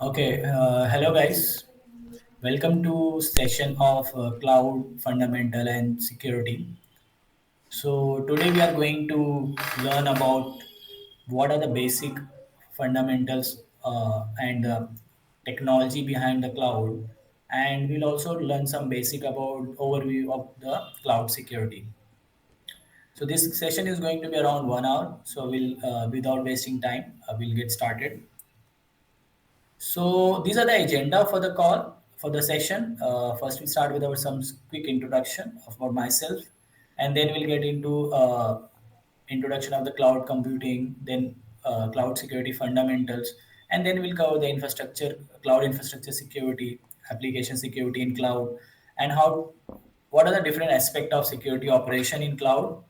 Hello guys. Welcome to session of cloud fundamental and security. So today we are going to learn about what are the basic fundamentals and technology behind the cloud, and we'll also learn some basic about overview of the cloud security. So this session is going to be around 1 hour. So we'll without wasting time, we'll get started. So these are the agenda for the call for the session. First, we start with our some quick introduction about myself, and then we'll get into introduction of the cloud computing, then cloud security fundamentals, and then we'll cover the infrastructure, cloud infrastructure security, application security in cloud, and how what are the different aspect of security operation in cloud,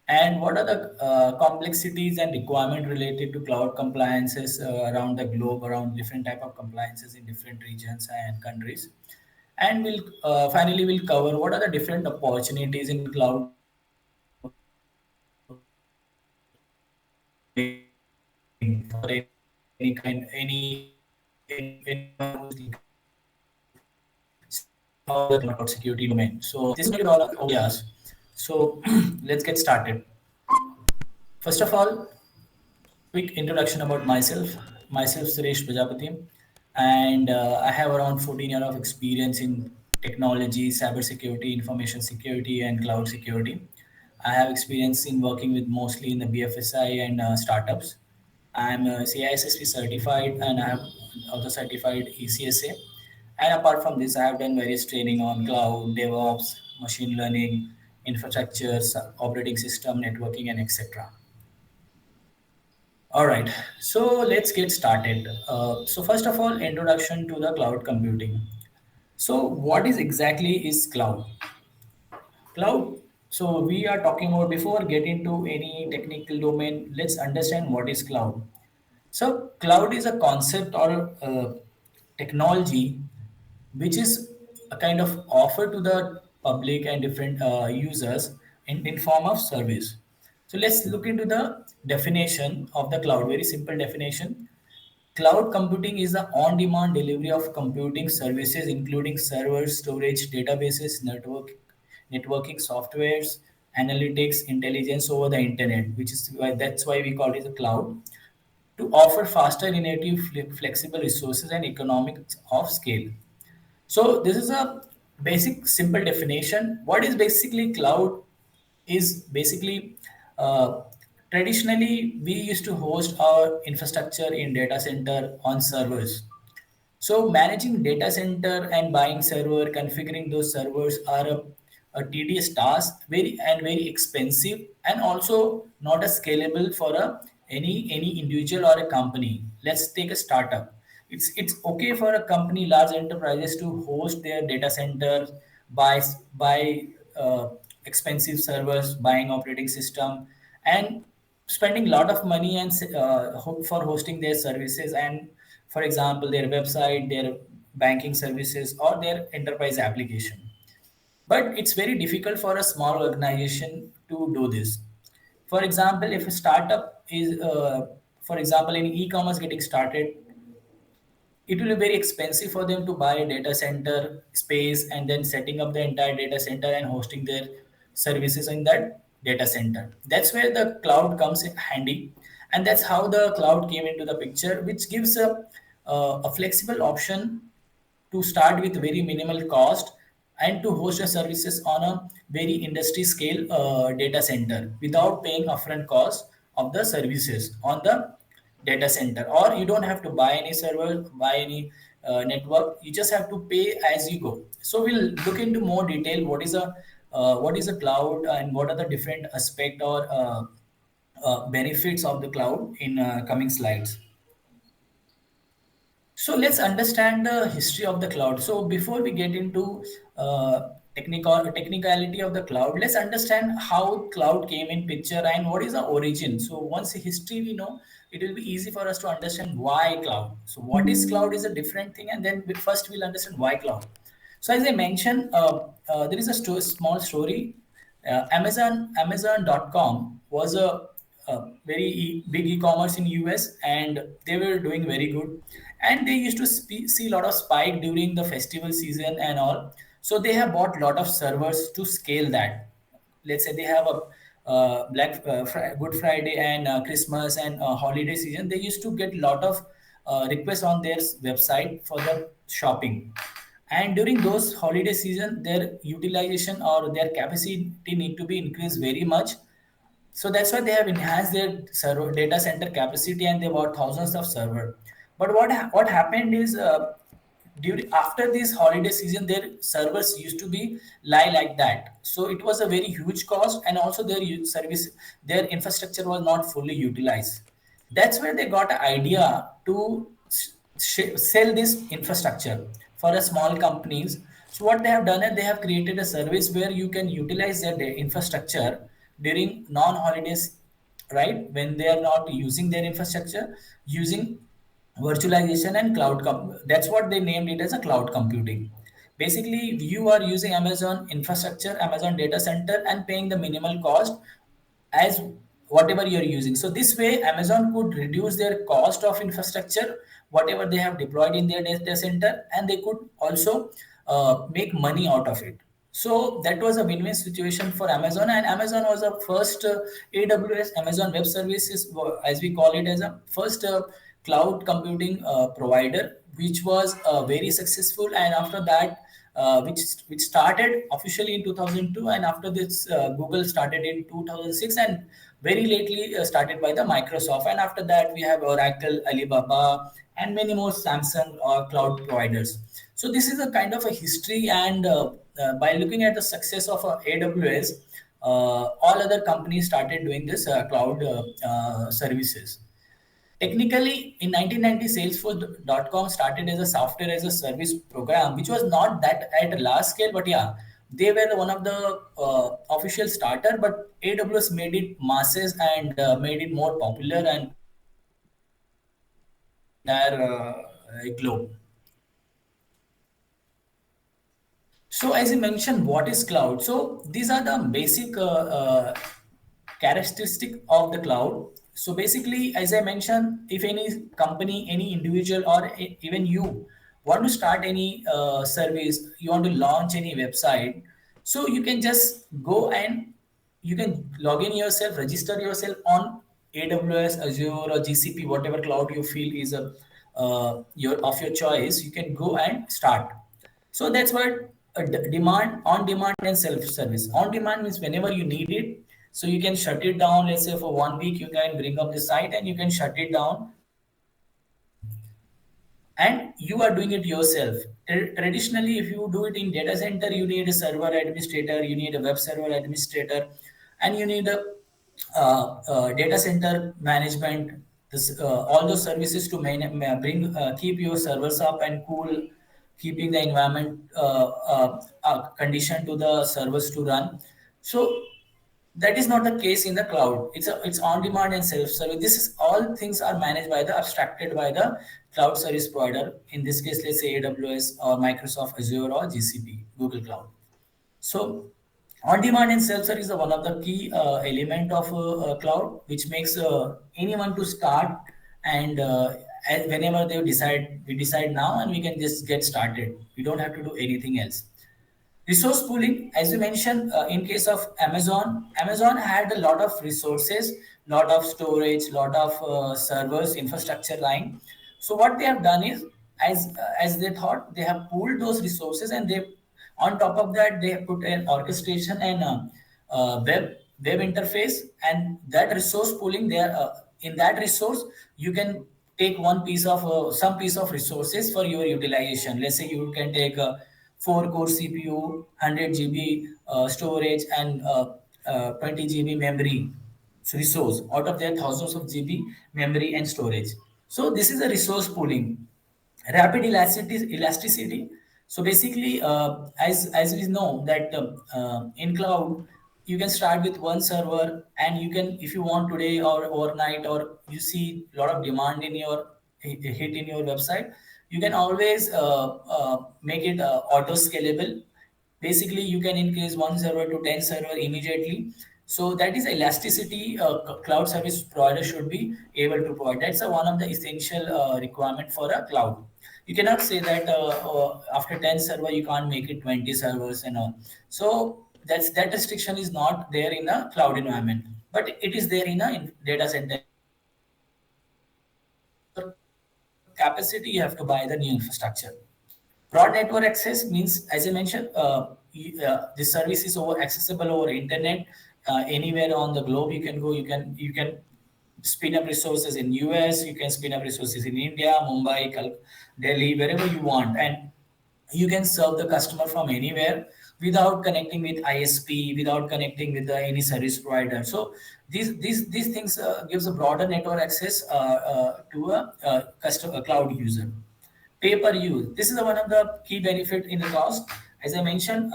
and what are the complexities and requirement related to cloud compliances around the globe, around different type of compliances in different regions and countries? And we'll finally we'll cover what are the different opportunities in cloud computing for anyone who's looking to start in the cloud security domain. So this is going to be all areas. So let's get started. First of all, quick introduction about myself. Myself, Suresh Prajapati, and I have around 14 years of experience in technology, cybersecurity, information security, and cloud security. I have experience in working with mostly in the BFSI and startups. I'm CISSP certified, and I have also certified ECSA. And apart from this, I have done various training on cloud, DevOps, machine learning, infrastructures, operating system, networking, and etc. All right, so let's get started. So first of all, introduction to the cloud computing. So what is exactly is cloud? Cloud. So we are talking about before get into any technical domain. Let's understand what is cloud. So cloud is a concept or technology which is a kind of offer to the public and different users in form of service. So let's look into the definition of the cloud. Very simple definition. Cloud computing is the on-demand delivery of computing services, including servers, storage, databases, networking softwares, analytics, intelligence over the internet, which is why that's why we call it a cloud, to offer faster, innovative, flexible resources and economics of scale. So this is a basic, simple definition. What is basically cloud? Is basically uh, traditionally we used to host our infrastructure in data center on servers. So managing data center and buying server, configuring those servers are a tedious task, very expensive, and also not a scalable for any individual or a company. Let's take a startup. It's okay for a company, large enterprises to host their data center, buy expensive servers, buying operating system, and spending a lot of money and for hosting their services, and for example their website, their banking services, or their enterprise application. But it's very difficult for a small organization to do this. For example, if a startup is for example in e-commerce getting started, it will be very expensive for them to buy a data center space and then setting up the entire data center and hosting their services in that data center. That's where the cloud comes in handy, and that's how the cloud came into the picture, which gives a flexible option to start with very minimal cost and to host your services on a very industry scale data center without paying upfront cost of the services on the data center. Or you don't have to buy any server, buy any network, you just have to pay as you go. So we'll look into more detail what is a cloud and what are the different aspect or benefits of the cloud in coming slides. So let's understand the history of the cloud. So before we get into technicality of the cloud, let's understand how cloud came in picture and what is the origin. So once the history we know, it will be easy for us to understand why cloud. So what is cloud is a different thing, and then first we'll understand why cloud. So as I mentioned, there is a small story. Amazon.com was a big e-commerce in US, and they were doing very good. And they used to see a lot of spike during the festival season and all. So they have bought a lot of servers to scale that. Let's say they have a Good Friday and Christmas and holiday season. They used to get a lot of requests on their website for the shopping, and during those holiday season their utilization or their capacity need to be increased very much. So that's why they have enhanced their server data center capacity, and they bought thousands of server. But what happened is, during after this holiday season, their servers used to be lie like that. So it was a very huge cost, and also their their infrastructure was not fully utilized. That's where they got an idea to sell this infrastructure for a small companies. So what they have done is they have created a service where you can utilize their infrastructure during non-holidays, right? When they are not using their infrastructure, using virtualization and that's what they named it as a cloud computing. Basically, you are using Amazon infrastructure, Amazon data center, and paying the minimal cost as whatever you're using. So this way, Amazon could reduce their cost of infrastructure, whatever they have deployed in their data center, and they could also make money out of it. So that was a win-win situation for Amazon, and Amazon was the first AWS, Amazon Web Services, as we call it, as a first cloud computing provider, which was very successful. And after that, which started officially in 2002, and after this, Google started in 2006, and very lately started by the Microsoft. And after that, we have Oracle, Alibaba, and many more Samsung cloud providers. So this is a kind of a history, and by looking at the success of AWS, all other companies started doing this cloud services. Technically, in 1990, Salesforce.com started as a software as a service program, which was not that at a large scale, but yeah, they were one of the official starter. But AWS made it masses and made it more popular and in the entire globe. So, as you mentioned, what is cloud? So, these are the basic characteristic of the cloud. So, basically, as I mentioned, if any company, any individual, or even you want to start any service, you want to launch any website, so you can just go and you can log in yourself, register yourself on AWS, Azure, or GCP, whatever cloud you feel is a your of your choice. You can go and start. So that's what demand, on demand, and self service. On demand means whenever you need it, so you can shut it down. Let's say for 1 week, you can bring up the site and you can shut it down, and you are doing it yourself. Traditionally, if you do it in data center, you need a server administrator, you need a web server administrator, and you need a data center management. All those services to bring keep your servers up and cool, keeping the environment condition to the servers to run. So that is not the case in the cloud. It's on demand and self service. This is all things are managed by the abstracted by the cloud service provider. In this case, let's say AWS or Microsoft Azure or GCP, Google Cloud. So on demand and self service is one of the key element of cloud, which makes anyone to start, and whenever they decide, we decide now and we can just get started. We don't have to do anything else. Resource pooling, as you mentioned, in case of Amazon, Amazon had a lot of resources, lot of storage, lot of servers, infrastructure line. So what they have done is, as they thought, they have pooled those resources, and they, on top of that, they have put an orchestration and web interface, and that resource pooling there. In that resource, you can take one piece of some piece of resources for your utilization. Let's say you can take a 4 core CPU, 100 GB storage, and 20 GB memory resource. Out of that, thousands of GB memory and storage. So this is a resource pooling. Rapid elasticity. So basically, as we know that in cloud, you can start with one server, and you can, if you want today or overnight, or you see a lot of demand in your hit in your website, you can always make it auto scalable. Basically, you can increase one server to 10 server immediately, So that is elasticity cloud service provider should be able to provide. That's one of the essential requirement for a cloud. You cannot say that after 10 server you can't make it 20 servers and all. So that restriction is not there in a cloud environment, but it is there in a data center environment. So for capacity, you have to buy the new infrastructure. Broad network access means, as I mentioned, this service is over accessible over internet, anywhere on the globe. You can go. You can spin up resources in US. You can spin up resources in India, Mumbai, Delhi, wherever you want, and you can serve the customer from anywhere without connecting with ISP, without connecting with any service provider. So these things gives a broader network access to a customer, a cloud user. Pay per use. This is one of the key benefit in the cost. As I mentioned,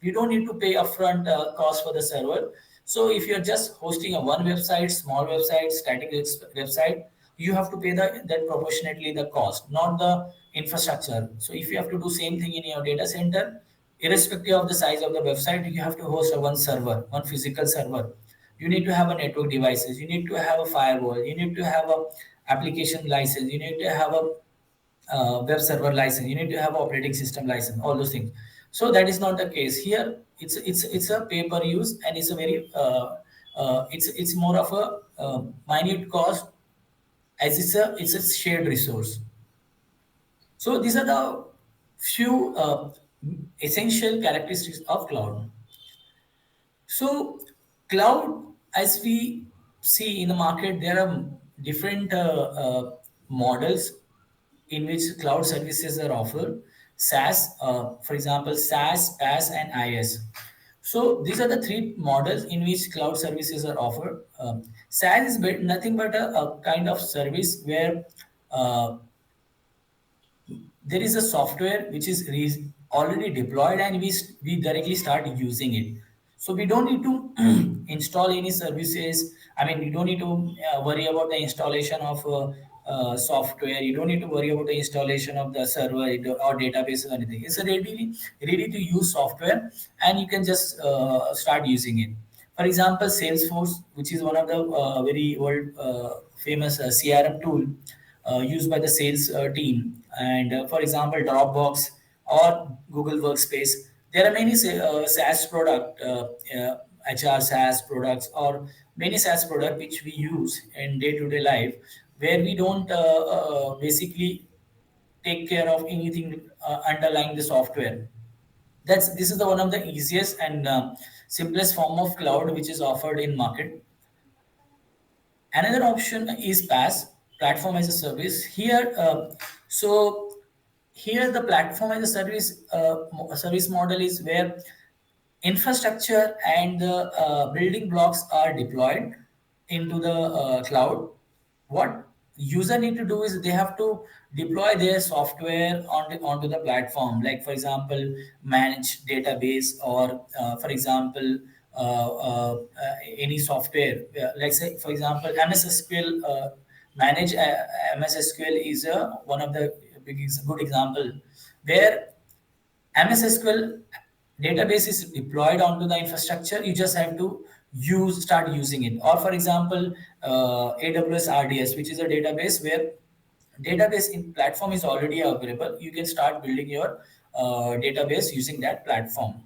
you don't need to pay upfront cost for the server. So if you're just hosting a one website, small website, static website, you have to pay that proportionately the cost, not the infrastructure. So if you have to do same thing in your data center, irrespective of the size of the website, you have to host a one server, one physical server. You need to have a network devices. You need to have a firewall. You need to have a application license. You need to have a web server license. You need to have operating system license, all those things. So that is not the case here. It's a pay per use, and it's a very it's more of a minute cost, as it's a shared resource. So these are the few essential characteristics of cloud. So, cloud, as we see in the market, there are different models in which cloud services are offered. SaaS, for example, SaaS, PaaS, and IaaS. So these are the three models in which cloud services are offered. SaaS is nothing but a kind of service where uh, there is a software which is already deployed, and we directly start using it. So we don't need to install any services. I mean, you don't need to worry about the installation of software. You don't need to worry about the installation of the server or database or anything. It's a ready to use software, and you can just start using it. For example, Salesforce, which is one of the very world famous CRM tool used by the sales team. And for example, Dropbox or Google Workspace. There are many SaaS product, HR SaaS products, or many SaaS product which we use in day-to-day life, where we don't basically take care of anything underlying the software. This is the one of the easiest and simplest form of cloud which is offered in market. Another option is PaaS, platform as a service. So here the platform as a service service model is where infrastructure and the building blocks are deployed into the cloud. What user need to do is they have to deploy their software onto the platform, like for example manage database, or for example any software, let's say for example MS SQL. Manage MS SQL is one of the good example where MS SQL database is deployed onto the infrastructure. You just have to start using it. Or for example, AWS RDS, which is a database where database in platform is already available. You can start building your database using that platform.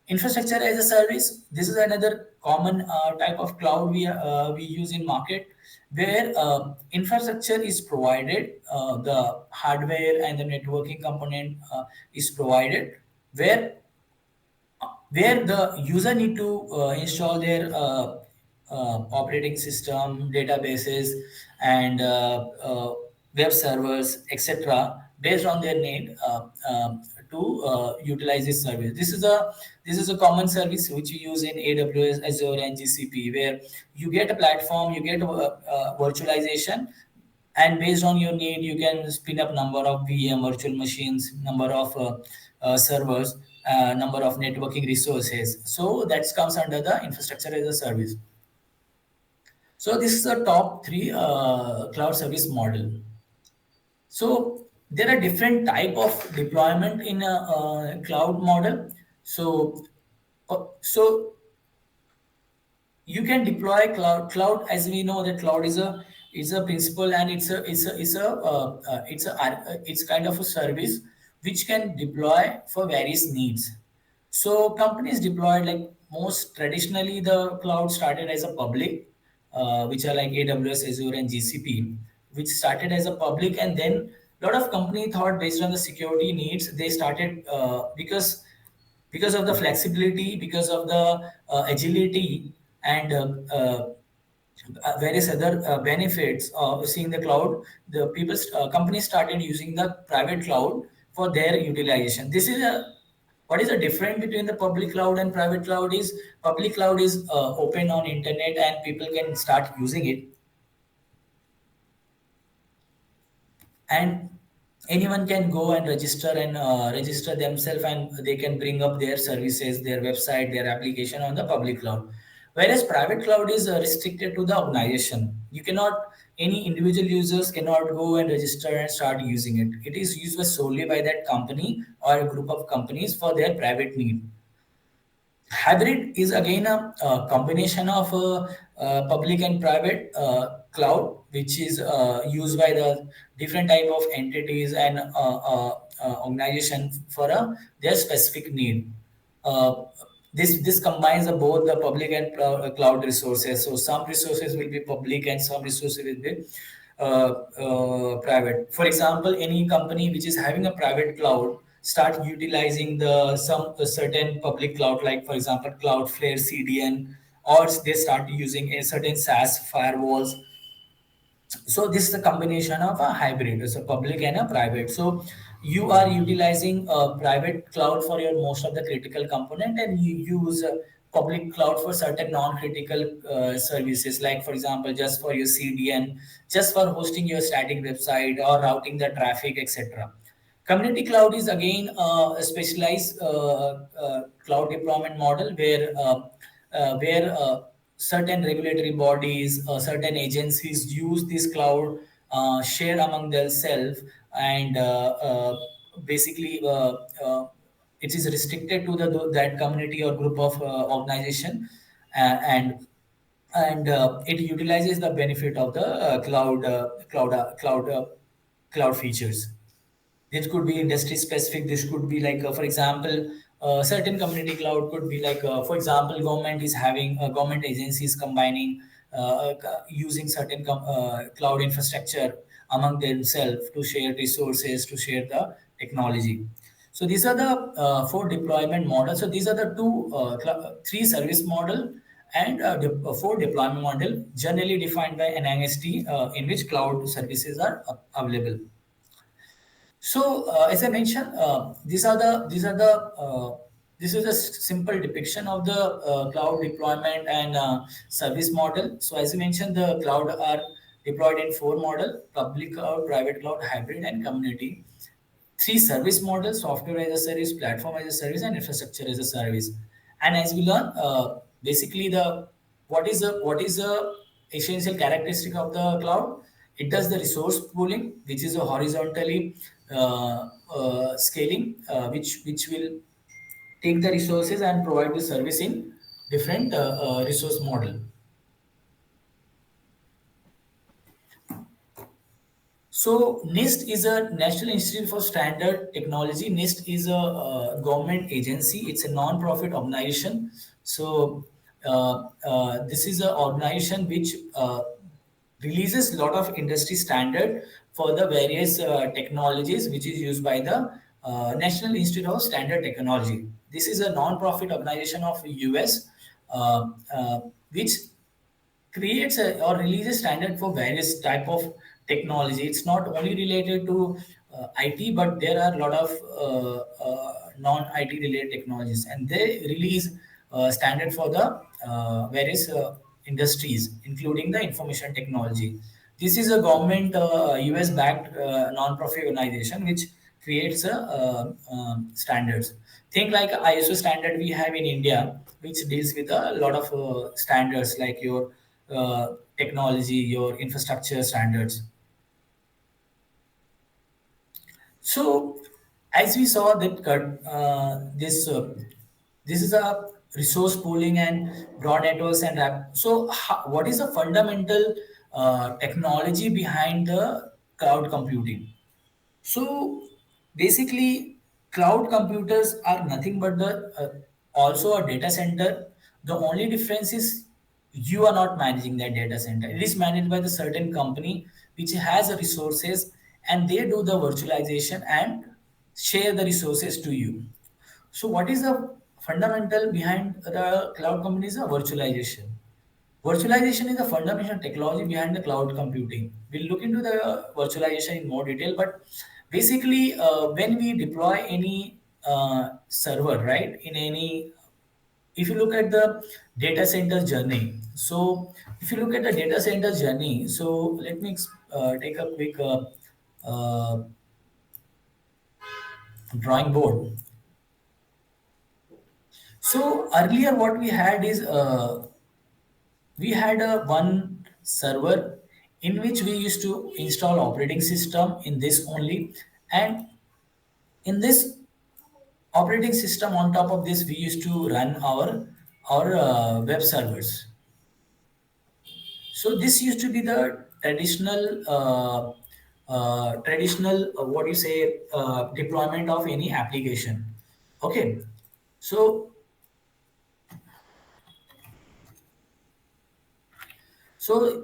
Infrastructure as a service. This is another common type of cloud we use in market, where infrastructure is provided, the hardware and the networking component is provided, where the user need to install their operating system, databases, and web servers, etc., based on their need to utilize this service. This is a common service which you use in AWS, Azure, and GCP, where you get a platform, you get virtualization, and based on your need you can spin up number of VM virtual machines, number of servers, number of networking resources. So that comes under the infrastructure as a service. So this is the top three cloud service model. So there are different type of deployment in a, cloud model. So so you can deploy cloud, as we know that cloud is a principle, and it's kind of a service which can deploy for various needs. So companies deployed, like most traditionally the cloud started as a public, which are like AWS, Azure, and GCP, which started as a public, and then a lot of company thought based on the security needs they started, because of the flexibility, because of the agility, and various other benefits of seeing the cloud, the companies started using the private cloud for their utilization. This is a what is the difference between the public cloud and private cloud is public cloud is open on internet and people can start using it, and anyone can go and register themselves, and they can bring up their services, their website, their application on the public cloud. Whereas private cloud is restricted to the organization. You cannot Any individual users cannot go and register and start using it. It is used solely by that company or a group of companies for their private need. Hybrid is again a combination of public and private cloud, which is used by the different type of entities and organization for their specific need. Uh, this combines both the public and cloud resources. So some resources will be public and some resources will be private. For example, any company which is having a private cloud start utilizing the some a certain public cloud, like for example Cloudflare CDN, or they start using a certain SaaS firewalls. So this is a combination of a hybrid, it's a public and a private. So you are utilizing a private cloud for your most of the critical component, and you use a public cloud for certain non-critical services, like for example just for your CDN, just for hosting your static website or routing the traffic, etc. Community cloud is again a specialized cloud deployment model where certain regulatory bodies, certain agencies use this cloud, share among themselves, and basically it is restricted to the that community or group of organization, and it utilizes the benefit of the cloud features. This could be industry specific. This could be like for example certain community cloud could be like for example government is having government agencies combining using certain cloud infrastructure among themselves to share resources, to share the technology. So these are the four deployment models. So these are the three service model and four deployment model generally defined by NIST, in which cloud services are available. So, as I mentioned, this is a simple depiction of the cloud deployment and service model. So, as I mentioned, the cloud are deployed in four model: public cloud, private cloud, hybrid, and community. Three service models: software as a service, platform as a service, and infrastructure as a service. And as we learn, basically the what is the essential characteristic of the cloud? It does the resource pooling, which is a horizontally scaling, which will take the resources and provide the service in different resource model. So NIST is a National Institute for Standard Technology. NIST is a government agency. It's a non-profit organization. So this is an organization which releases a lot of industry standard for the various technologies which is used by the National Institute of Standard Technology. This is a non-profit organization of US, which creates or releases standard for various type of technology. It's not only related to IT, but there are a lot of non-IT related technologies, and they release standard for the various industries, including the information technology. This is a government US-backed non-profit organization which creates standards. Think like ISO standard we have in India, which deals with a lot of standards like your technology, your infrastructure standards. So, as we saw that this is a resource pooling and broad networks and app. So, what is the fundamental technology behind the cloud computing? So basically, cloud computers are nothing but the also a data center. The only difference is you are not managing that data center. It is managed by the certain company which has the resources, and they do the virtualization and share the resources to you. So what is the fundamental behind the cloud company is a virtualization. Virtualization is the fundamental technology behind the cloud computing. We'll look into the virtualization in more detail, but basically, when we deploy any server, right, in any, if you look at the data center journey, so if you look at the data center journey, so let me take a quick uh, drawing board. So earlier, what we had is we had a one server in which we used to install operating system in this only, and in this operating system on top of this we used to run our web servers. So this used to be the traditional what you say deployment of any application. Okay, so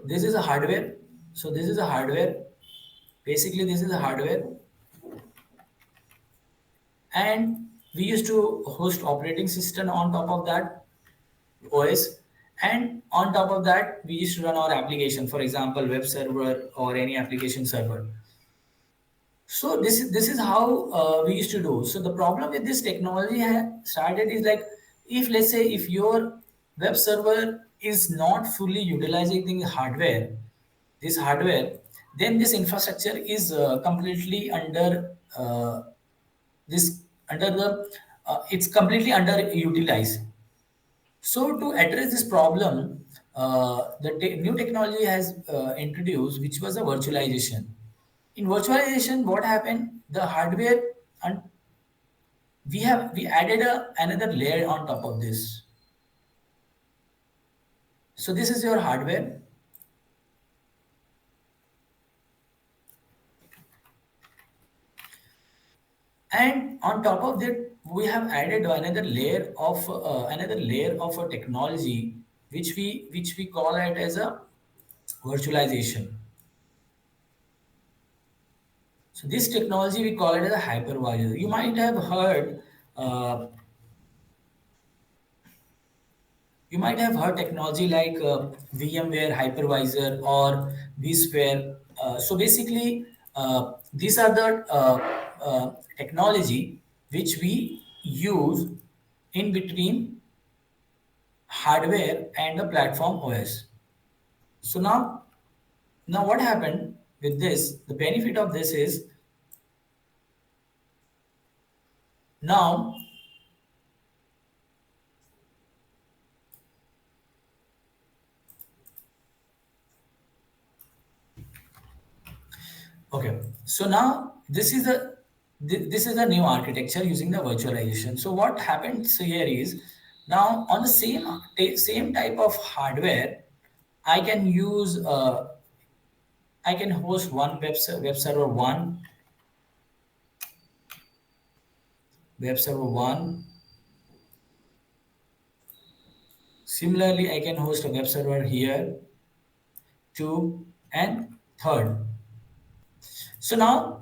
this is a hardware. So this is a hardware. Basically, this is a hardware, and we used to host operating system on top of that OS, and on top of that we used to run our application, for example web server or any application server. So this is how we used to do. So the problem with this technology started is like, if let's say if your web server is not fully utilizing the hardware, this hardware, then this infrastructure is completely under this under the it's completely underutilized. So to address this problem, the new technology has introduced, which was a virtualization. In virtualization, what happened? The hardware, and we added another layer on top of this. So this is your hardware, and on top of that, we have added another layer of a technology, which we call it as a virtualization. So this technology we call it as a hypervisor. You might have heard uh, technology like VMware hypervisor or vSphere. So basically, these are the technology which we use in between hardware and the platform OS. So now what happened with this? The benefit of this is now. Okay, so now this is a new architecture using the virtualization. So what happens here is, now on the same type of hardware, I can use I can host one web server one, web server one. Similarly, I can host a web server here, two, and third. So now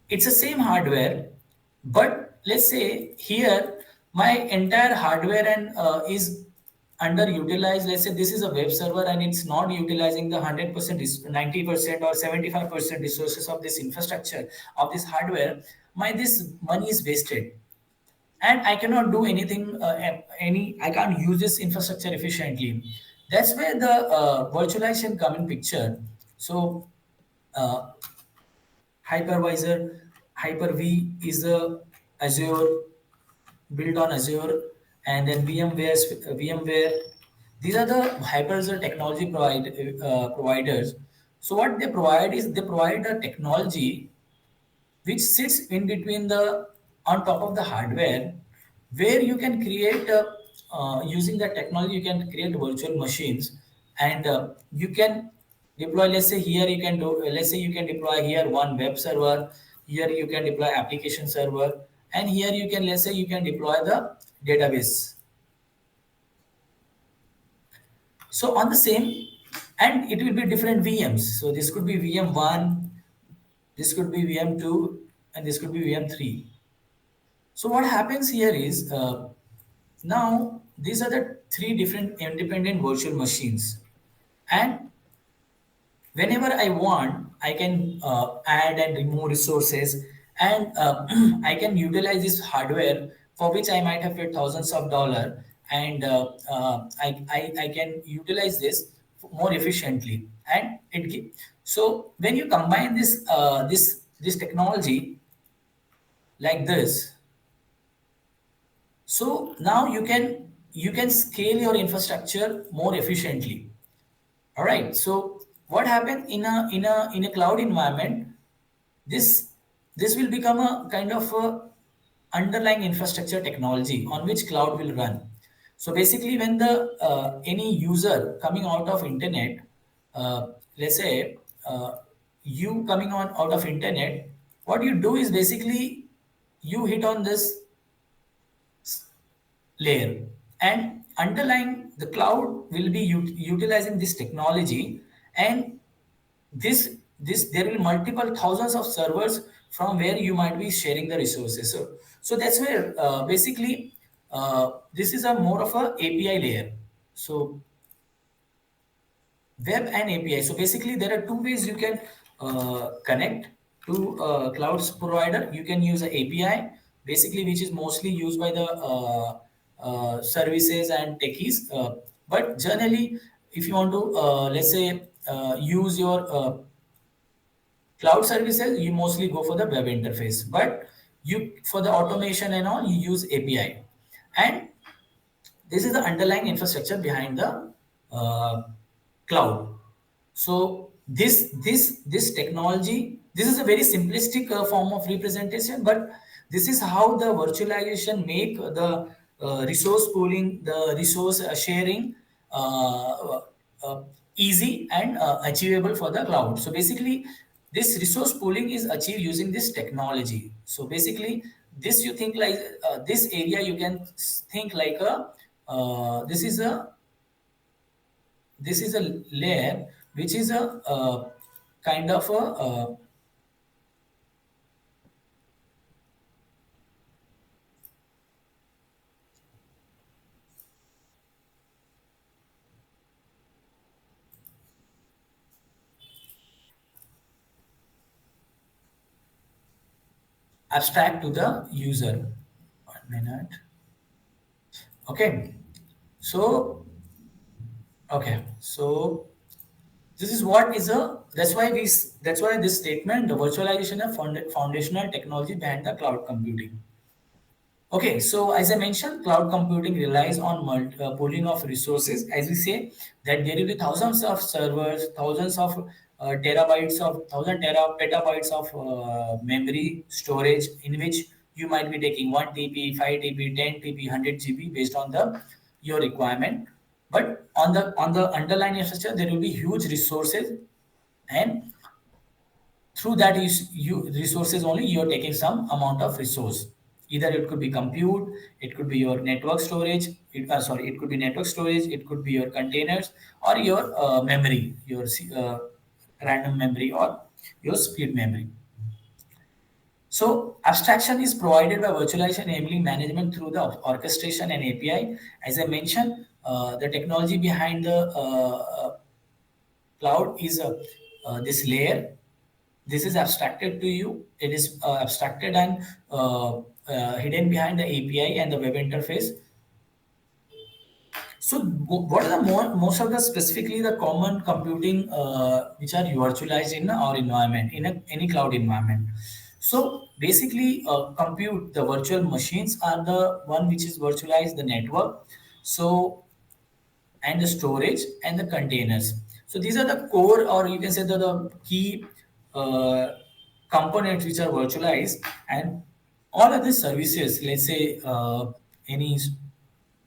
it's the same hardware, but let's say here my entire hardware and is underutilized. Let's say this is a web server and it's not utilizing the 100%, 90% or 75% resources of this infrastructure of this hardware. My this money is wasted, and I cannot do anything. I can't use this infrastructure efficiently. That's where the virtualization come in picture. So. Uh, Hypervisor, Hyper-V is a Azure, built on Azure, and then VMware. These are the hypervisor technology providers. So what they provide is they provide a technology which sits in between the on top of the hardware, where you can create using that technology, you can create virtual machines, and you can deploy. Let's say here you can do. Let's say you can deploy here one web server. Here you can deploy application server, and here you can, let's say you can deploy the database. So on the same, and it will be different VMs. So this could be VM1, this could be VM2, and this could be VM3. So what happens here is, now these are the three different independent virtual machines, and whenever I want, I can add and remove resources, and I can utilize this hardware for which I might have paid thousands of dollars, and I can utilize this more efficiently. And so when you combine this technology like this, so now you can scale your infrastructure more efficiently. All right. So what happened in a cloud environment? This this will become a kind of a underlying infrastructure technology on which cloud will run. So basically, when the any user coming out of internet, uh, let's say you coming on out of internet, what you do is basically you hit on this layer, and underlying the cloud will be utilizing this technology, and this there will multiple thousands of servers from where you might be sharing the resources. So that's where basically this is a more of a API layer. So web and API. So basically, there are two ways you can connect to a cloud provider. You can use an API, basically, which is mostly used by the services and techies. But generally, if you want to, let's say, use your cloud services, you mostly go for the web interface. But you, for the automation and all, you use API. And this is the underlying infrastructure behind the cloud. So this technology, this is a very simplistic form of representation, but this is how the virtualization make the resource pooling, the resource sharing uh, uh, easy and achievable for the cloud. So basically, this resource pooling is achieved using this technology. So basically, this you think like this area you can think like a this is a layer which is a kind of a abstract to the user. 1 minute. Okay. So okay. So this is what is a that's why that's why this statement, the virtualization of foundational technology behind the cloud computing. Okay, so as I mentioned, cloud computing relies on pooling of resources. As we say, that there will be thousands of servers, thousands of terabytes of petabytes of memory storage, in which you might be taking 1 TB, 5 TB, 10 TB, 100 GB based on the your requirement. But on the underlying infrastructure, there will be huge resources, and through that is you resources only you're taking some amount of resource. Either it could be compute, it could be your network storage, it could be network storage, it could be your containers, or your memory, your random memory, or your speed memory. So abstraction is provided by virtualization enabling management through the orchestration and API. As I mentioned, the technology behind the cloud is this layer. This is abstracted to you. It is abstracted and hidden behind the API and the web interface. So, what are the most of the specifically the common computing which are virtualized in our environment, in any cloud environment? So, basically, compute the virtual machines are the one which is virtualized the network. So, and the storage and the containers. So these are the core, or you can say the key uh, components which are virtualized, and all other services. Let's say any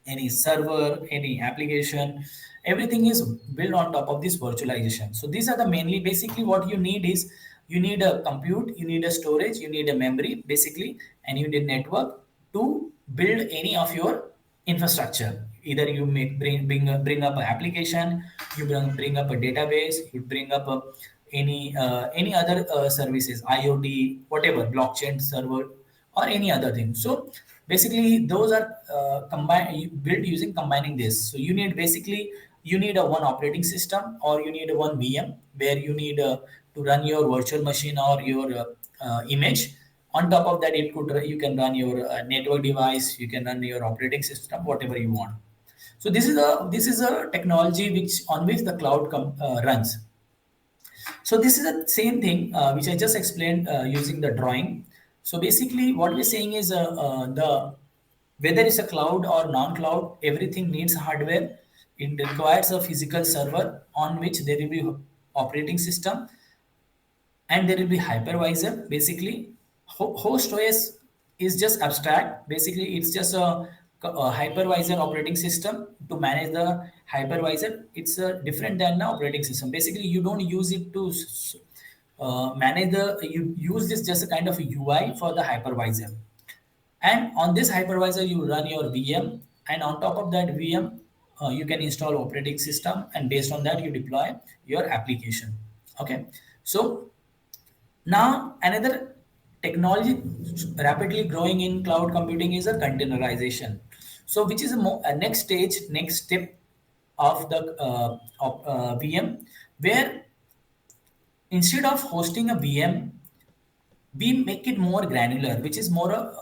any server, any application, everything is built on top of this virtualization. So these are the mainly basically what you need is you need a compute, you need a storage, you need a memory basically, and you need network to build any of your infrastructure. Either you make bring up an application, you bring up a database, you bring up any other services, IoT, whatever, blockchain server, or any other thing. So basically, those are combined built using combining this. So you need basically you need a one operating system or you need a one VM where you need to run your virtual machine or your image. On top of that, you can run your network device, you can run your operating system, whatever you want. So this is a technology which the cloud runs. So this is the same thing which I just explained using the drawing. So basically, what we're saying is the whether it's a cloud or non-cloud, everything needs hardware. It requires a physical server on which there will be operating system and there will be hypervisor. Basically, host OS is just abstract. Basically, it's just a hypervisor operating system to manage the hypervisor. It's different than the operating system. Basically, you don't use it to manage the. You use this just a kind of a UI for the hypervisor, and on this hypervisor you run your VM, and on top of that VM, you can install operating system, and based on that you deploy your application. Okay, so now, another technology rapidly growing in cloud computing is a containerization. So, which is a next stage, next step of the VM, where instead of hosting a VM, we make it more granular, which is more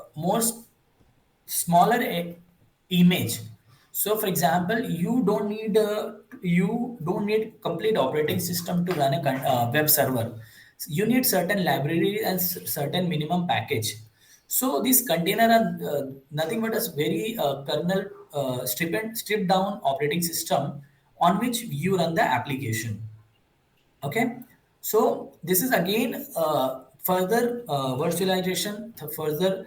smaller image. So for example, you don't need complete operating system to run a web server. You need certain library and certain minimum package. So this container are nothing but a very kernel stripped down operating system on which you run the application. Okay, so this is again further virtualization, further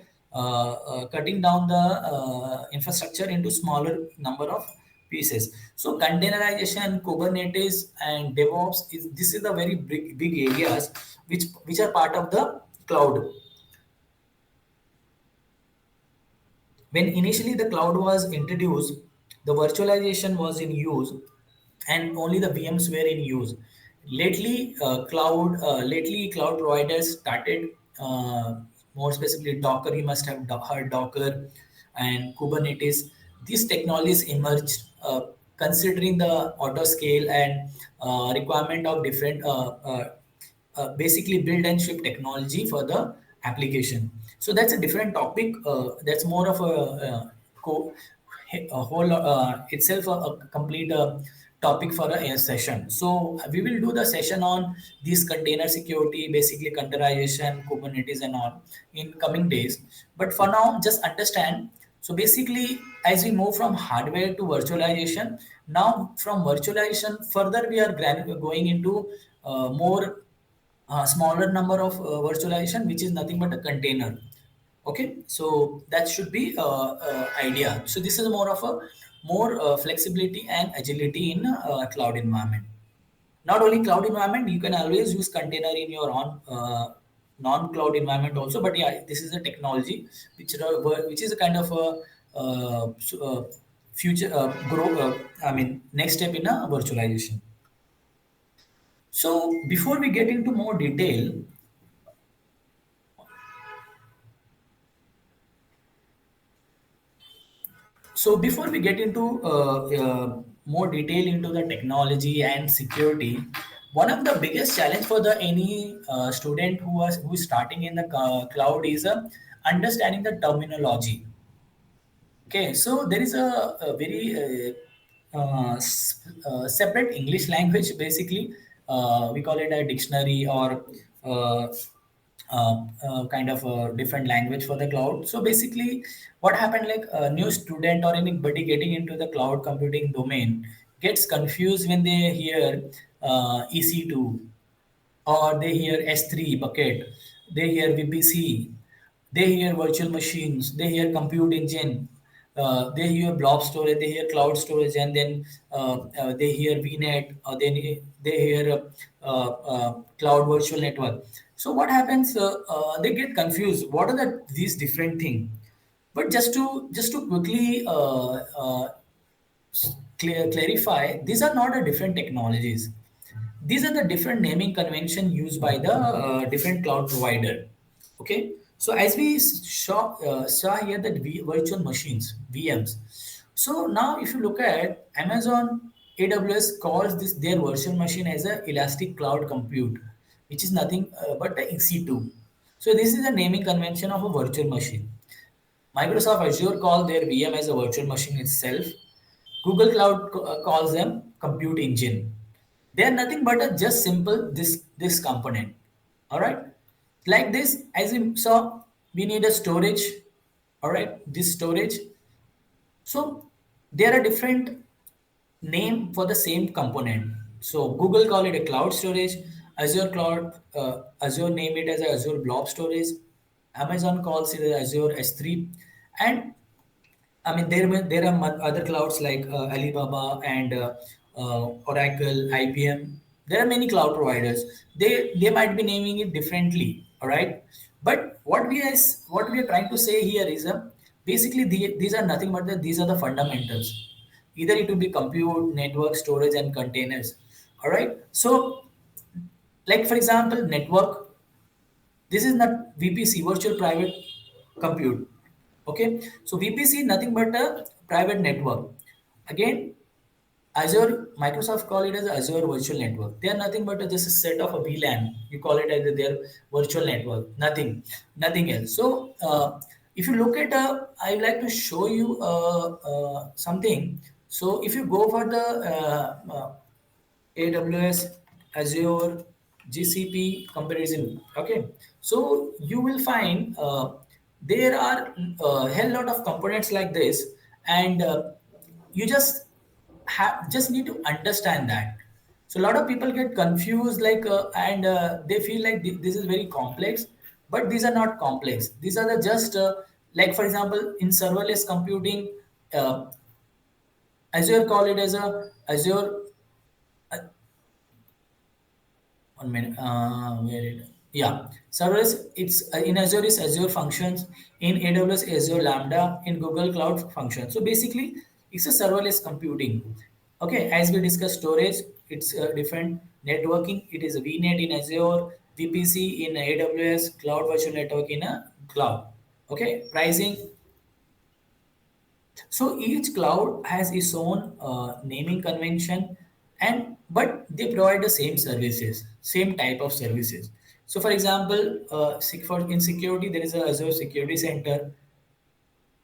cutting down the infrastructure into smaller number of pieces. So containerization, Kubernetes, and DevOps is this is the very big areas which are part of the cloud. When initially the cloud was introduced, the virtualization was in use and only the VMs were in use. Lately cloud providers started more specifically Docker. You must have heard Docker and Kubernetes. These technologies emerged considering the auto scale and requirement of different basically build and ship technology for the application. So that's a different topic. That's more of a whole itself a complete topic for a session. So we will do the session on this container security, basically containerization, Kubernetes, and all in coming days. But for now, just understand. So basically, as we move from hardware to virtualization, now from virtualization further we are going into more smaller number of virtualization, which is nothing but a container. Okay, so that should be idea. So this is more of a more flexibility and agility in cloud environment. Not only cloud environment, you can always use container in your own non-cloud environment also. But yeah, this is a technology which is a kind of a future grow. I mean, next step in a virtualization. So before we get into more detail, so before we get into more detail into the technology and security, one of the biggest challenge for the any student who is starting in the cloud is understanding the terminology. Okay, so there is a very separate English language. Basically, we call it a dictionary or kind of a different language for the cloud. So basically, what happened like a new student or anybody getting into the cloud computing domain gets confused when they hear EC2 or they hear S3 bucket, they hear VPC, they hear virtual machines, they hear compute engine, they hear blob storage, they hear cloud storage, and then they hear VNet, or then they hear cloud virtual network. So what happens? They get confused. What are these different things? But just to quickly clarify, these are not a different technologies. These are the different naming convention used by the different cloud provider. Okay, so as we saw here that virtual machines, VMs. So now if you look at Amazon, AWS calls this their virtual machine as a elastic cloud compute, which is nothing but a EC2. So this is the naming convention of a virtual machine. Microsoft Azure call their VM as a virtual machine itself. Google Cloud calls them compute engine. They are nothing but a just simple this component. All right, like this, as you saw, we need a storage. All right, this storage. So there are different name for the same component. So Google call it a cloud storage. Azure name it as a Azure Blob Storage. Amazon calls it as Azure S3, and I mean, there are other clouds like Alibaba and Oracle, IBM. There are many cloud providers. They might be naming it differently. All right, but what we are trying to say here is basically these are nothing but these are the fundamentals. Either it will be compute, network, storage, and containers. All right. So, like for example, network. This is not VPC, virtual private compute. Okay, so VPC nothing but a private network. Again, Azure, Microsoft call it as Azure Virtual Network. They are nothing but just a set of a VLAN. You call it as their virtual network. Nothing else. So, if you look at, I would like to show you something. So, if you go for the AWS, Azure, GCP comparison. Okay, so you will find there are a hell lot of components like this, and you just need to understand that. So a lot of people get confused, like and they feel like this is very complex, but these are not complex. These are the just like for example in serverless computing, Azure call it as a Azure. uh, 1 minute. Where it? Yeah. Serverless. It's in Azure is Azure functions. In AWS Azure Lambda. In Google Cloud functions. So basically, it's a serverless computing. Okay. As we discussed, storage. It's different. Networking. It is a VNet in Azure. VPC in AWS. Cloud Virtual Network in a cloud. Okay. Pricing. So each cloud has its own naming convention, and but they provide the same services, same type of services. So, for example, for in security, there is a Azure Security Center,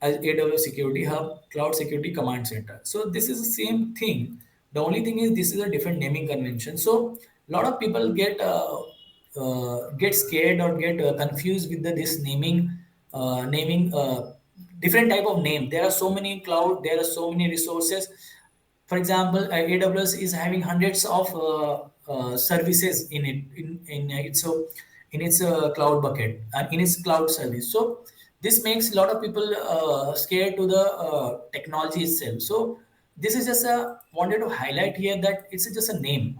as AWS Security Hub, Cloud Security Command Center. So this is the same thing. The only thing is this is a different naming convention. So a lot of people get scared or get confused with this naming different type of name. There are so many cloud. There are so many resources. For example, AWS is having hundreds of services in it in its cloud bucket and in its cloud service. So this makes a lot of people scared to the technology itself. So this is just a wanted to highlight here that it's just a name.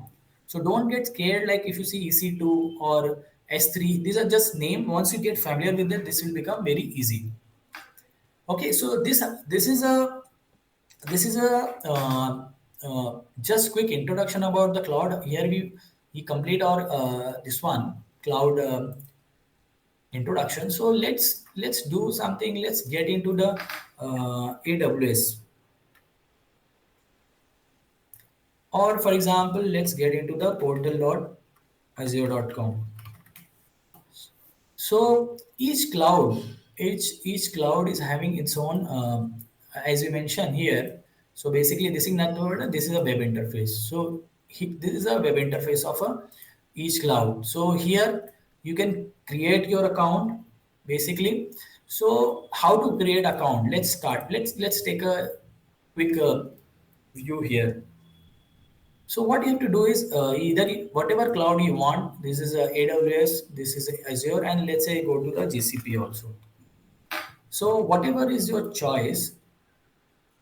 So don't get scared like if you see EC2 or S3. These are just name. Once you get familiar with them, this will become very easy. Okay, so this is a just quick introduction about the cloud. Here we complete our this one cloud introduction. So let's do something. Let's get into the AWS, or for example, let's get into the portal.azure.com. So each cloud is having its own, as we mentioned here. So basically, this is not this is a web interface. So this is a web interface of each cloud. So here you can create your account basically. So how to create account? Let's start. Let's take a quick view here. So what you have to do is either whatever cloud you want. This is AWS, this is Azure, and let's say go to the GCP also. So whatever is your choice,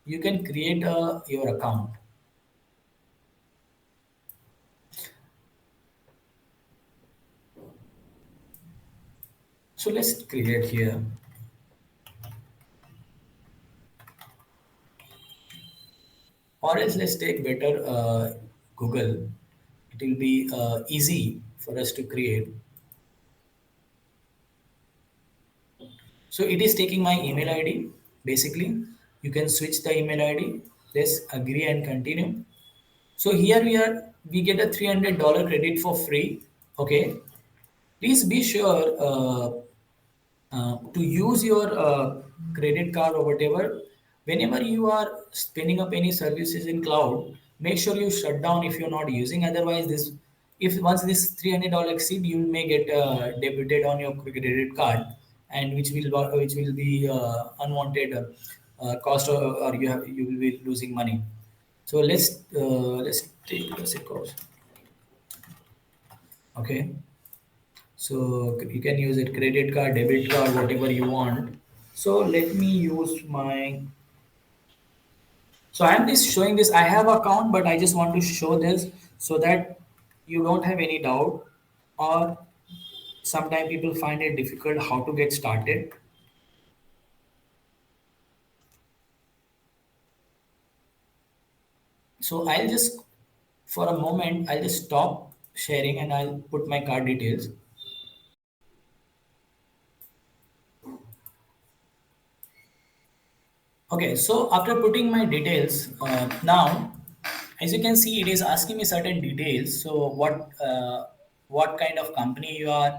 you can create your account. So let's create here, or else let's take better Google. It will be easy for us to create. So it is taking my email ID. Basically, you can switch the email ID. Let's agree and continue. So here we get a $300 credit for free. Okay. Please be sure to use your credit card or whatever. Whenever you are spinning up any services in cloud, make sure you shut down if you're not using. Otherwise, this if once this $300 exceed, you may get debited on your credit card, and which will be unwanted cost, or you will be losing money. So let's take a course. Okay. So you can use it credit card, debit card, whatever you want. So let me use my. So I am just showing this. I have account, but I just want to show this so that you don't have any doubt, or sometimes people find it difficult how to get started. So I'll just for a moment I'll just stop sharing and I'll put my card details. Okay, so after putting my details, now as you can see, it is asking me certain details. So what kind of company you are,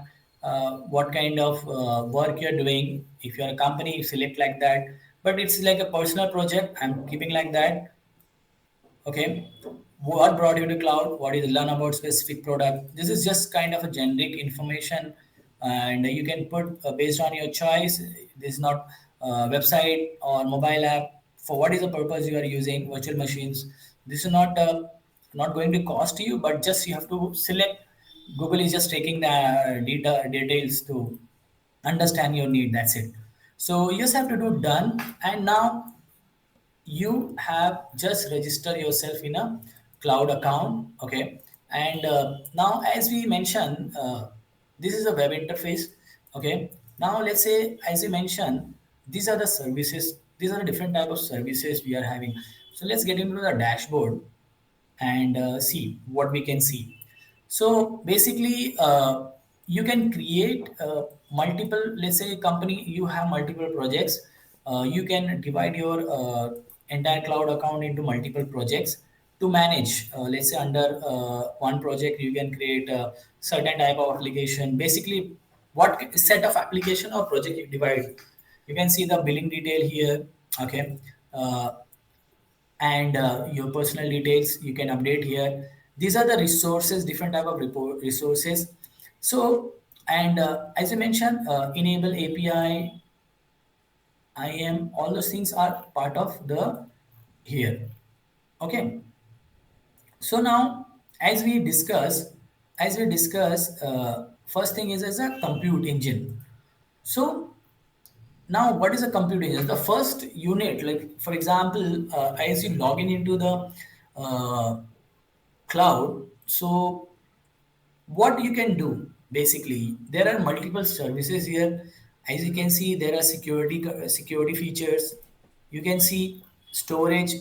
what kind of work you're doing. If you're a company, you select like that. But it's like a personal project. I'm keeping like that. Okay. What brought you to cloud? What is learn about specific product? This is just kind of a generic information, and you can put based on your choice. This is not website or mobile app. For what is the purpose you are using virtual machines? This is not going to cost you, but just you have to select. Google is just taking the details to understand your need. That's it. So you just have to do done, and now you have just register yourself in a cloud account. Okay, and now as we mentioned, this is a web interface. Okay, now let's say as we mentioned, these are the services, these are the different type of services we are having. So let's get into the dashboard and see what we can see. So basically, you can create multiple, let's say, company, you have multiple projects. You can divide your entire cloud account into multiple projects to manage. Let's say under one project, you can create a certain type of application. Basically, what set of application or project you divide. You can see the billing detail here. Okay. And your personal details you can update here. These are the resources, different type of report resources. So and as I mentioned, enable api, im, all those things are part of the here. Okay, so now as we discuss, first thing is as a compute engine. So now what is a compute engine? The first unit, like for example, as you log in into the uh, cloud. So what you can do, basically there are multiple services here. As you can see, there are security features. You can see storage.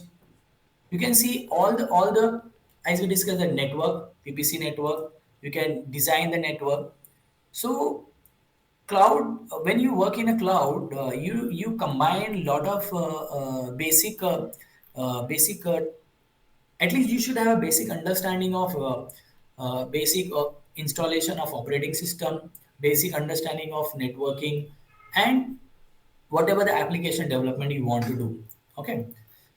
You can see all the as we discussed, the network, PPC network. You can design the network. So cloud, when you work in a cloud, you combine lot of basic at least you should have a basic understanding of basic installation of operating system, basic understanding of networking, and whatever the application development you want to do. Okay,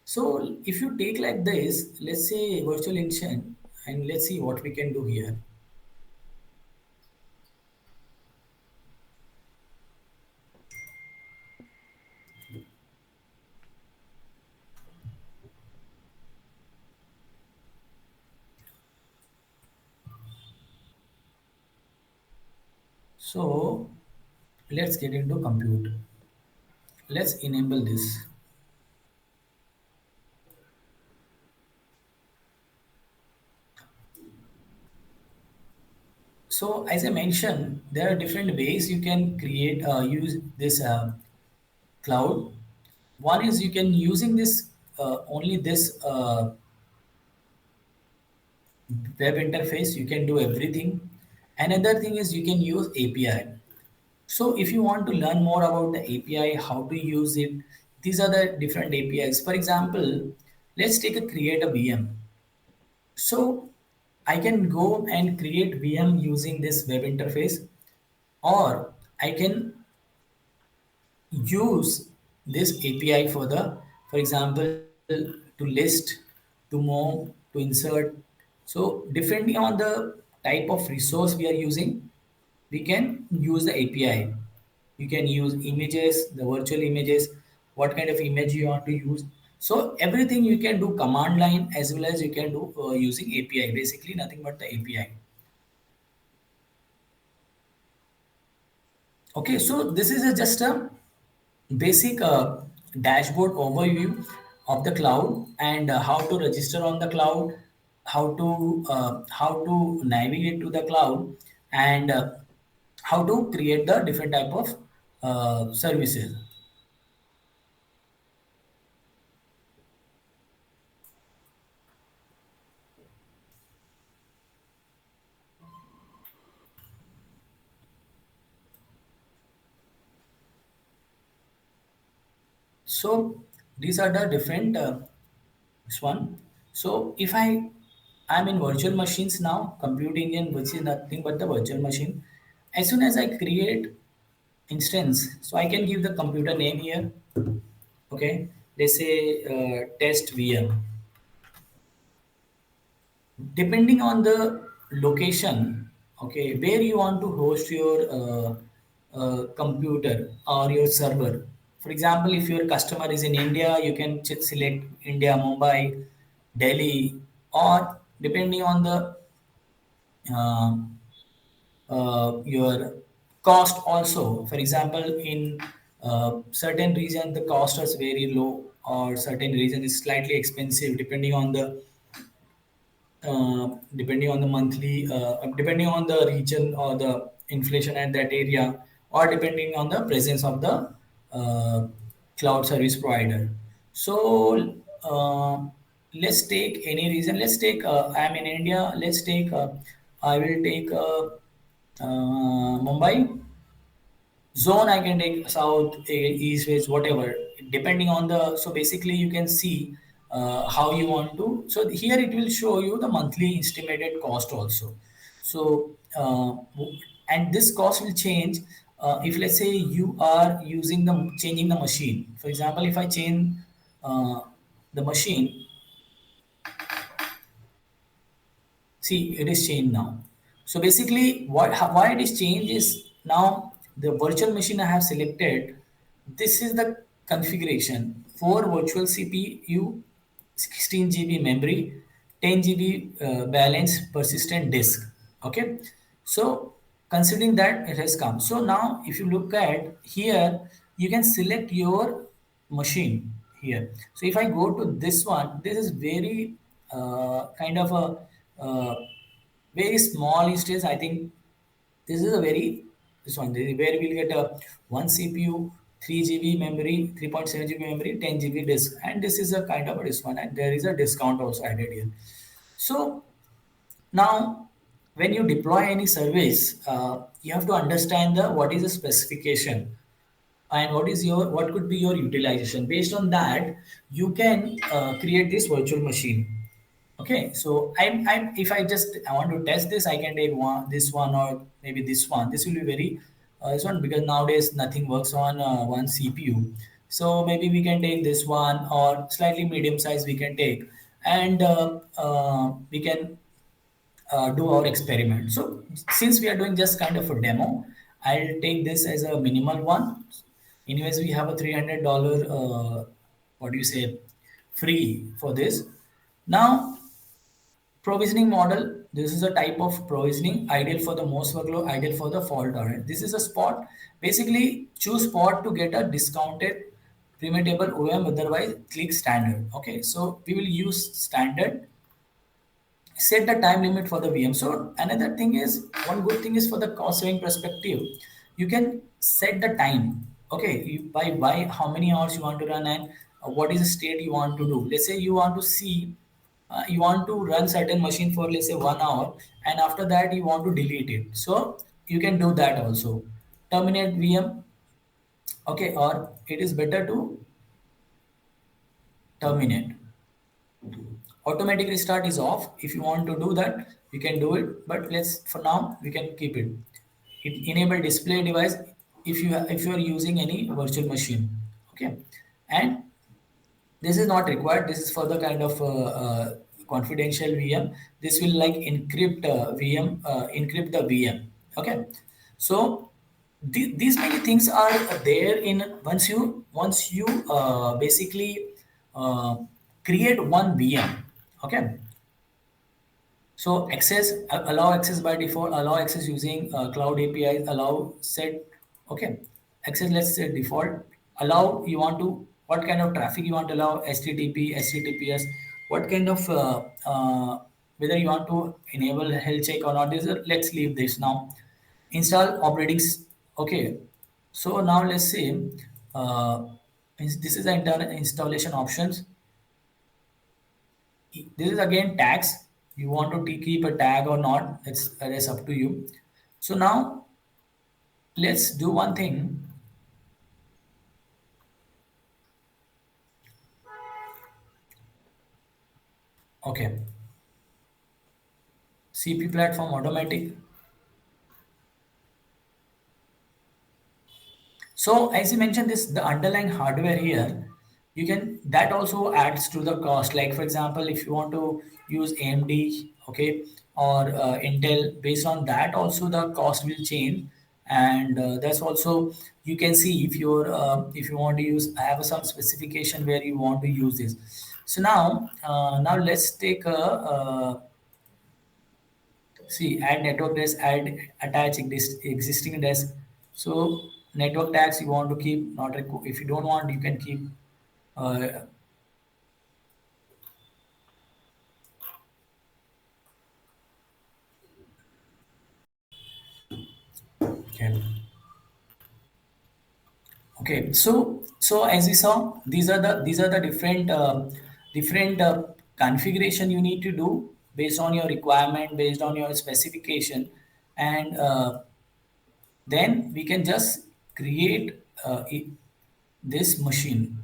so if you take like this, let's say virtual engine, and let's see what we can do here. So let's get into compute. Let's enable this. So as I mentioned, there are different ways you can create use this cloud. One is you can using this only this web interface. You can do everything. Another thing is you can use API. So if you want to learn more about the API, how to use it, these are the different APIs. For example, let's take a create a VM. So I can go and create VM using this web interface, or I can use this API for example, to list, to move, to insert. So depending on the type of resource we are using, we can use the API. You can use images, the virtual images, what kind of image you want to use. So everything you can do command line as well as you can do using API. Basically, nothing but the API. Okay, so this is just a basic dashboard overview of the cloud and how to register on the cloud, how to navigate to the cloud, and how to create the different type of services. So these are the different this one. So if I'm in virtual machines now, compute engine, which is nothing but the virtual machine. As soon as I create instance, so I can give the computer name here. Okay, let's say test VM. Depending on the location, okay, where you want to host your computer or your server. For example, if your customer is in India, you can select India, Mumbai, Delhi, or depending on the uh, your cost also. For example, in certain region the cost is very low, or certain region is slightly expensive, depending on the monthly, depending on the region or the inflation at that area, or depending on the presence of the uh, cloud service provider. So let's take any region. Let's take I'm in India. Let's take I will take Mumbai zone. I can take south, east, west, whatever, depending on the. So basically you can see how you want to. So here it will show you the monthly estimated cost also. So and this cost will change if let's say you are using the changing the machine. For example, if I change uh, the machine. See, it is changed now. So basically, why it is changed is now the virtual machine I have selected. This is the configuration for virtual CPU, 16 GB memory, 10 GB balance persistent disk. Okay, so considering that it has come. So now, if you look at here, you can select your machine here. So if I go to this one, this is very kind of a very small instance. I think this is a very this one where we'll get a one CPU, 3 GB memory, 3.7 GB memory, 10 GB disk, and this is a kind of a this one, and there is a discount also added here. So now, when you deploy any service, you have to understand the what is the specification and what could be your utilization. Based on that, you can create this virtual machine. Okay, so I'm if I want to test this, I can take this one, or maybe this one. This will be very this one, because nowadays nothing works on one CPU. So maybe we can take this one, or slightly medium size we can take, and we can do our experiment. So since we are doing just kind of a demo, I'll take this as a minimal one. Anyways, we have a $300 what do you say free for this. Now, provisioning model. This is a type of provisioning ideal for the most workload, ideal for the fault tolerant. This is a spot. Basically, choose spot to get a discounted primitive OM. Otherwise, click standard. Okay, so we will use standard. set the time limit for the VM. So another thing is, one good thing is for the cost saving perspective, you can set the time. Okay, by how many hours you want to run, and what is the state you want to do. Let's say you want to see, you want to run certain machine for let's say 1 hour, and after that you want to delete it. So you can do that also. Terminate VM. Okay, or it is better to terminate. Automatic restart is off. If you want to do that, you can do it. But let's for now we can keep it. It enable display device if you are using any virtual machine. Okay, and this is not required. This is for the kind of confidential VM. This will like encrypt encrypt the VM. Okay, so these many things are there in once you basically uh, create one VM. Okay, so access allow access by default, allow access using cloud APIs, allow set. Okay, access let's say default. Allow you want to what kind of traffic you want to allow, HTTP, HTTPS, what kind of whether you want to enable health check or not. Let's leave this now. Install operating. Okay, so now let's say this is the internal installation options. This is again tags. You want to keep a tag or not, it's up to you. So now let's do one thing. Okay, CP platform automatic. So as you mentioned, this the underlying hardware here, you can that also adds to the cost. Like for example, if you want to use AMD, okay, or Intel, based on that also the cost will change, and that's also you can see if you want to use have some specification where you want to use this. So now let's take a see, add network desk, add attach existing desk. So network tags you want to keep not if you don't want you can keep. Uh, okay. Okay. So as we saw, these are the different configuration you need to do based on your requirement, based on your specification, and then we can just create this machine.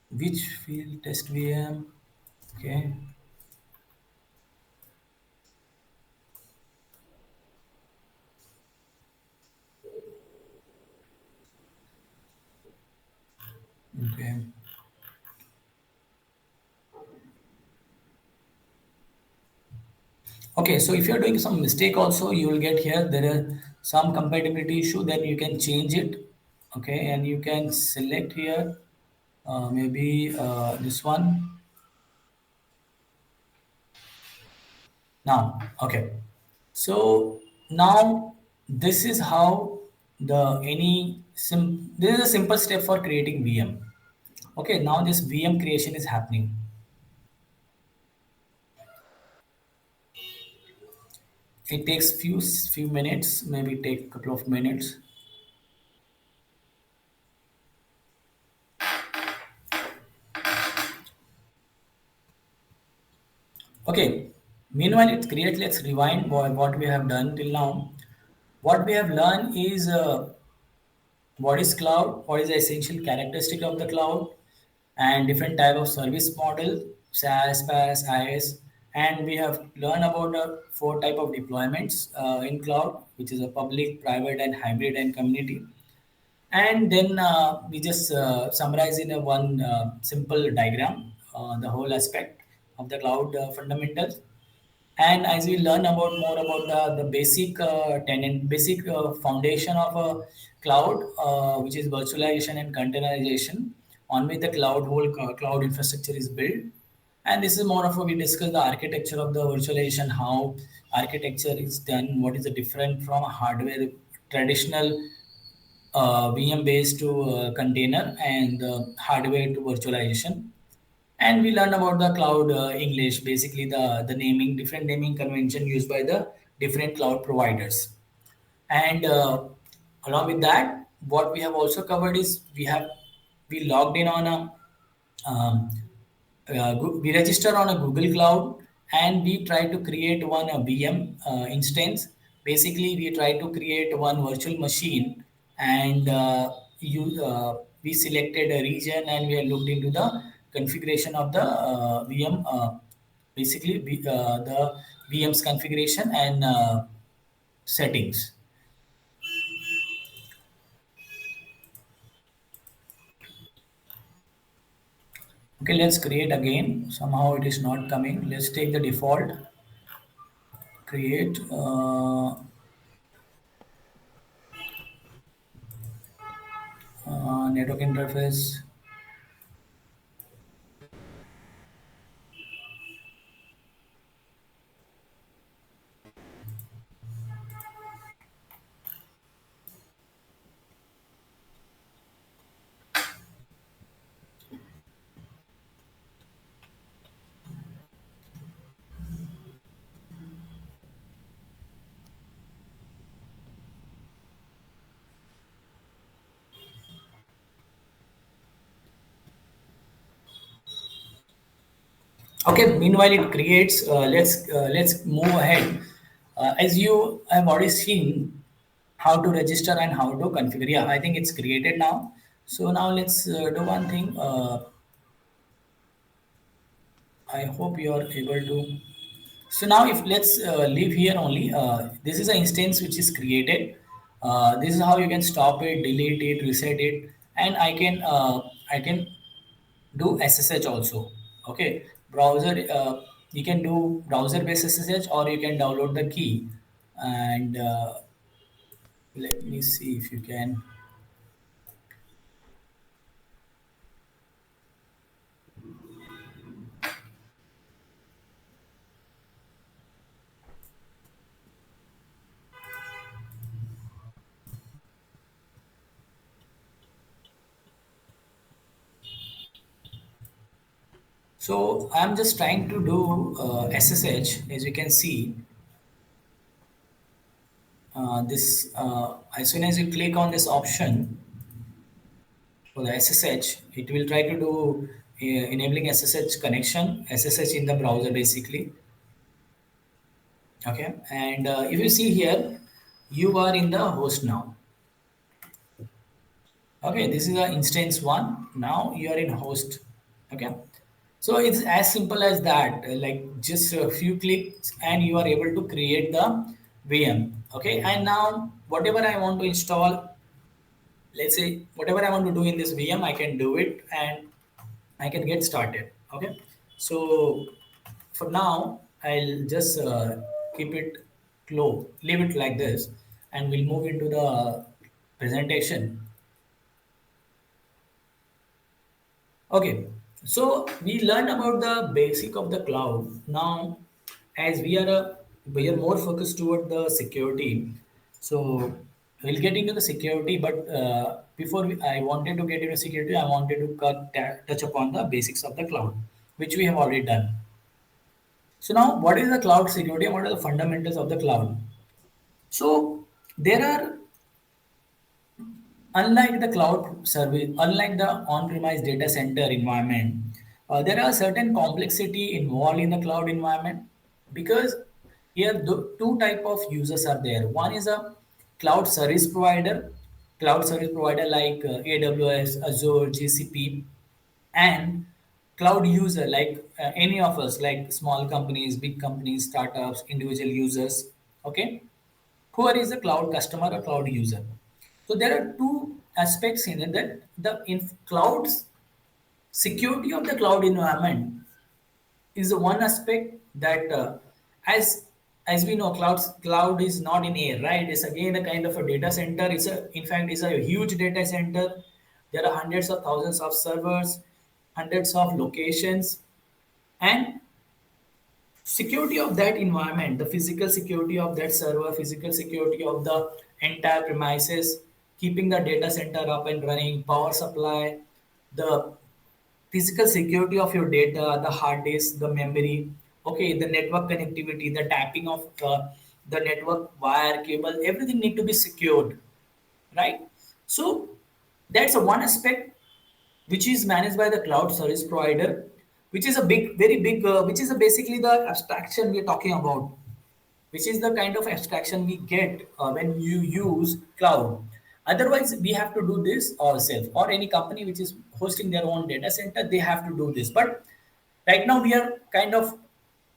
Which field test VM? Okay. Okay. Okay, so if you're doing some mistake also, you will get here, there are some compatibility issue, then you can change it. Okay, and you can select here, maybe this one. Now, okay. So now this is how this is a simple step for creating VM. Okay, now this VM creation is happening. It takes few minutes, maybe take a couple of minutes. Okay. Meanwhile, it's great. Let's rewind what we have done till now. What we have learned is what is cloud, what is the essential characteristic of the cloud, and different type of service model, SaaS, PaaS, IaaS, and we have learned about the four type of deployments in cloud, which is a public, private, and hybrid and community. And then we just summarize in a one simple diagram the whole aspect of the cloud fundamentals. And as we learn about more about the basic basic foundation of a cloud, which is virtualization and containerization, on which the cloud infrastructure is built. And this is more of a we discuss the architecture of the virtualization, how architecture is done, what is the different from a hardware traditional VM based to container and hardware to virtualization. and we learn about the cloud English, basically the naming, different naming convention used by the different cloud providers. And along with that, what we have also covered is we logged in on a um, we register on a Google Cloud, and we try to create one a VM instance. Basically, we try to create one virtual machine, and we selected a region, and we have looked into the configuration of the VM. The VM's configuration and settings. Okay, let's create again. Somehow it is not coming. Let's take the default. Create network interface. Okay. Meanwhile, it creates. Let's move ahead. As you have already seen how to register and how to configure. Yeah, I think it's created now. So now let's do one thing. I hope you are able to. So now, if let's leave here only. This is an instance which is created. This is how you can stop it, delete it, reset it, and I can do SSH also. Okay, browser. You can do browser-based SSH, or you can download the key. And let me see if you can. So I'm just trying to do SSH. As you can see, this as soon as you click on this option for the SSH, it will try to do enabling SSH connection, SSH in the browser basically. Okay, and if you see here, you are in the host now. Okay, this is the instance one. Now you are in host. Okay, so it's as simple as that. Like just a few clicks, and you are able to create the VM. Okay, and now whatever I want to install, let's say whatever I want to do in this VM, I can do it, and I can get started. Okay, so for now, I'll just keep it low, leave it like this, and we'll move into the presentation. Okay, so we learned about the basic of the cloud. Now, as we are more focused toward the security, so we'll get into the security. But I wanted to get into security, I wanted to touch upon the basics of the cloud, which we have already done. So now, what is the cloud security and what are the fundamentals of the cloud? So there are, unlike the cloud service, unlike the on-premise data center environment, there are certain complexity involved in the cloud environment, because here the two type of users are there. One is a cloud service provider like AWS, Azure, GCP, and cloud user like any of us, like small companies, big companies, startups, individual users. Okay, who is a cloud customer or cloud user. So there are two aspects in it, that the in clouds security of the cloud environment is the one aspect that as we know, cloud is not in air, right? It's again a kind of a data center. It's a in fact it's a huge data center. There are hundreds of thousands of servers, hundreds of locations, and security of that environment, the physical security of that server, physical security of the entire premises, keeping the data center up and running, power supply, the physical security of your data, the hard disk, the memory, okay, the network connectivity, the tapping of the network wire, cable, everything need to be secured, right? So that's a one aspect which is managed by the cloud service provider, which is a big, very big, which is a basically the abstraction we're talking about, which is the kind of abstraction we get when you use cloud. Otherwise, we have to do this ourselves, or any company which is hosting their own data center, they have to do this. But right now, we are kind of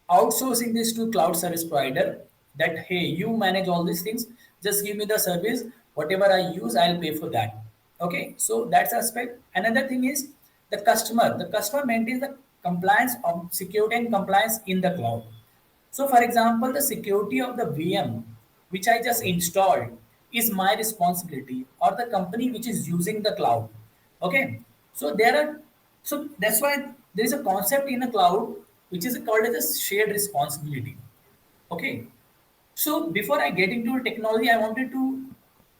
outsourcing this to cloud service provider that, hey, you manage all these things, just give me the service, whatever I use, I'll pay for that. Okay, so that's aspect. Another thing is the customer maintains the compliance of security and compliance in the cloud. So, for example, the security of the VM which I just installed is my responsibility, or the company which is using the cloud. Okay, so that's why there is a concept in a cloud which is called as a shared responsibility. Okay, so before I get into technology, I wanted to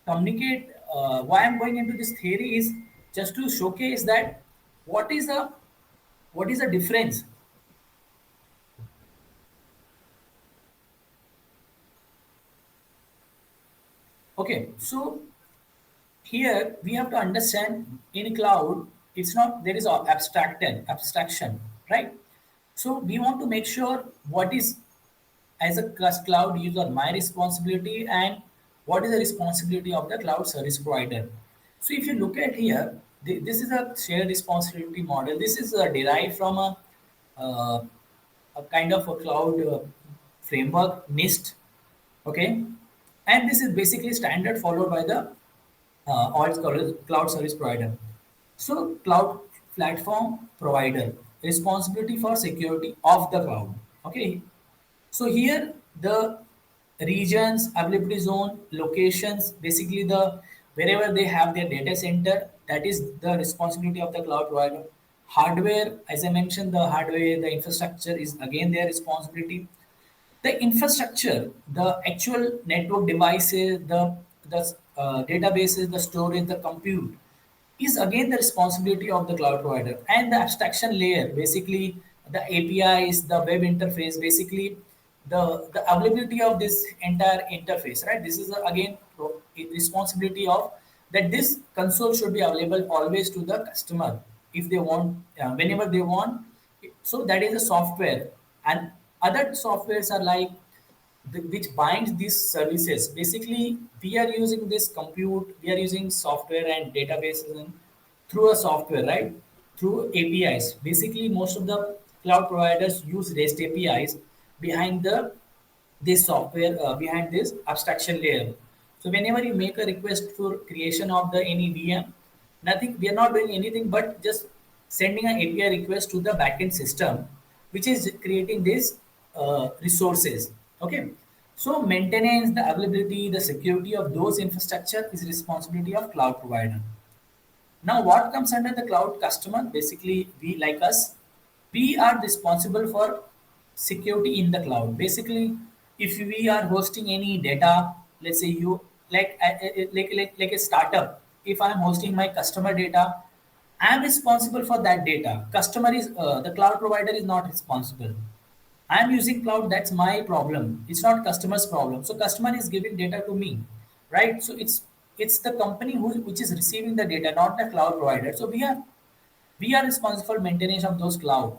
communicate why I'm going into this theory is just to showcase that what is the what is the difference. Okay, so here we have to understand in cloud, it's not there is a abstraction, right? So we want to make sure what is as a cloud user my responsibility and what is the responsibility of the cloud service provider. So if you look at here, this is a shared responsibility model. This is derived from uh, a kind of a cloud framework NIST. Okay, and this is basically standard followed by the all cloud service provider. So cloud platform provider responsibility for security of the cloud. Okay, so here the regions, availability zone, locations, basically the wherever they have their data center, that is the responsibility of the cloud provider. Hardware, as I mentioned, the hardware, the infrastructure is again their responsibility. The infrastructure, the actual network devices, the databases, the storage, the compute is again the responsibility of the cloud provider. And the abstraction layer, basically the APIs, the web interface, basically the availability of this entire interface, right? This is again responsibility of that this console should be available always to the customer if they want, whenever they want. So that is the software, and other softwares are like which binds these services. Basically, we are using this compute, we are using software and databases and through a software, right? Through APIs. Basically, most of the cloud providers use REST APIs behind the this software, behind this abstraction layer. So whenever you make a request for creation of the any VM, nothing, we are not doing anything but just sending an API request to the backend system, which is creating these resources. Okay. So maintenance, the availability, the security of those infrastructure is responsibility of cloud provider. Now, what comes under the cloud customer? Basically, we like us, we are responsible for security in the cloud. Basically, if we are hosting any data, let's say you like a startup. If I am hosting my customer data, I am responsible for that data. Customer is the cloud provider is not responsible. I'm using cloud, that's my problem. It's not customer's problem. So customer is giving data to me, right? So it's the company which is receiving the data, not the cloud provider. So we are responsible for maintenance of those cloud.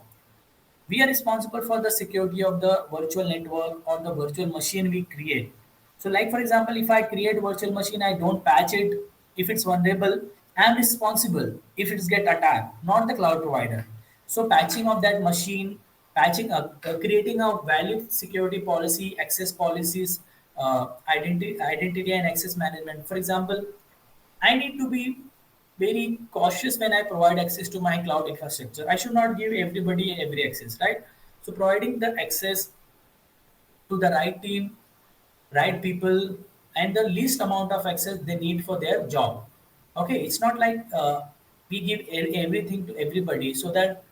We are responsible for the security of the virtual network or the virtual machine we create. So, like for example, if I create a virtual machine, I don't patch it. If it's vulnerable, I'm responsible if it's get attacked, not the cloud provider. So, patching of that machine, patching up, creating a valid security policy, access policies, identity and access management. For example, I need to be very cautious when I provide access to my cloud infrastructure. I should not give everybody every access, right? So providing the access to the right team, right people, and the least amount of access they need for their job. Okay, it's not like we give everything to everybody so that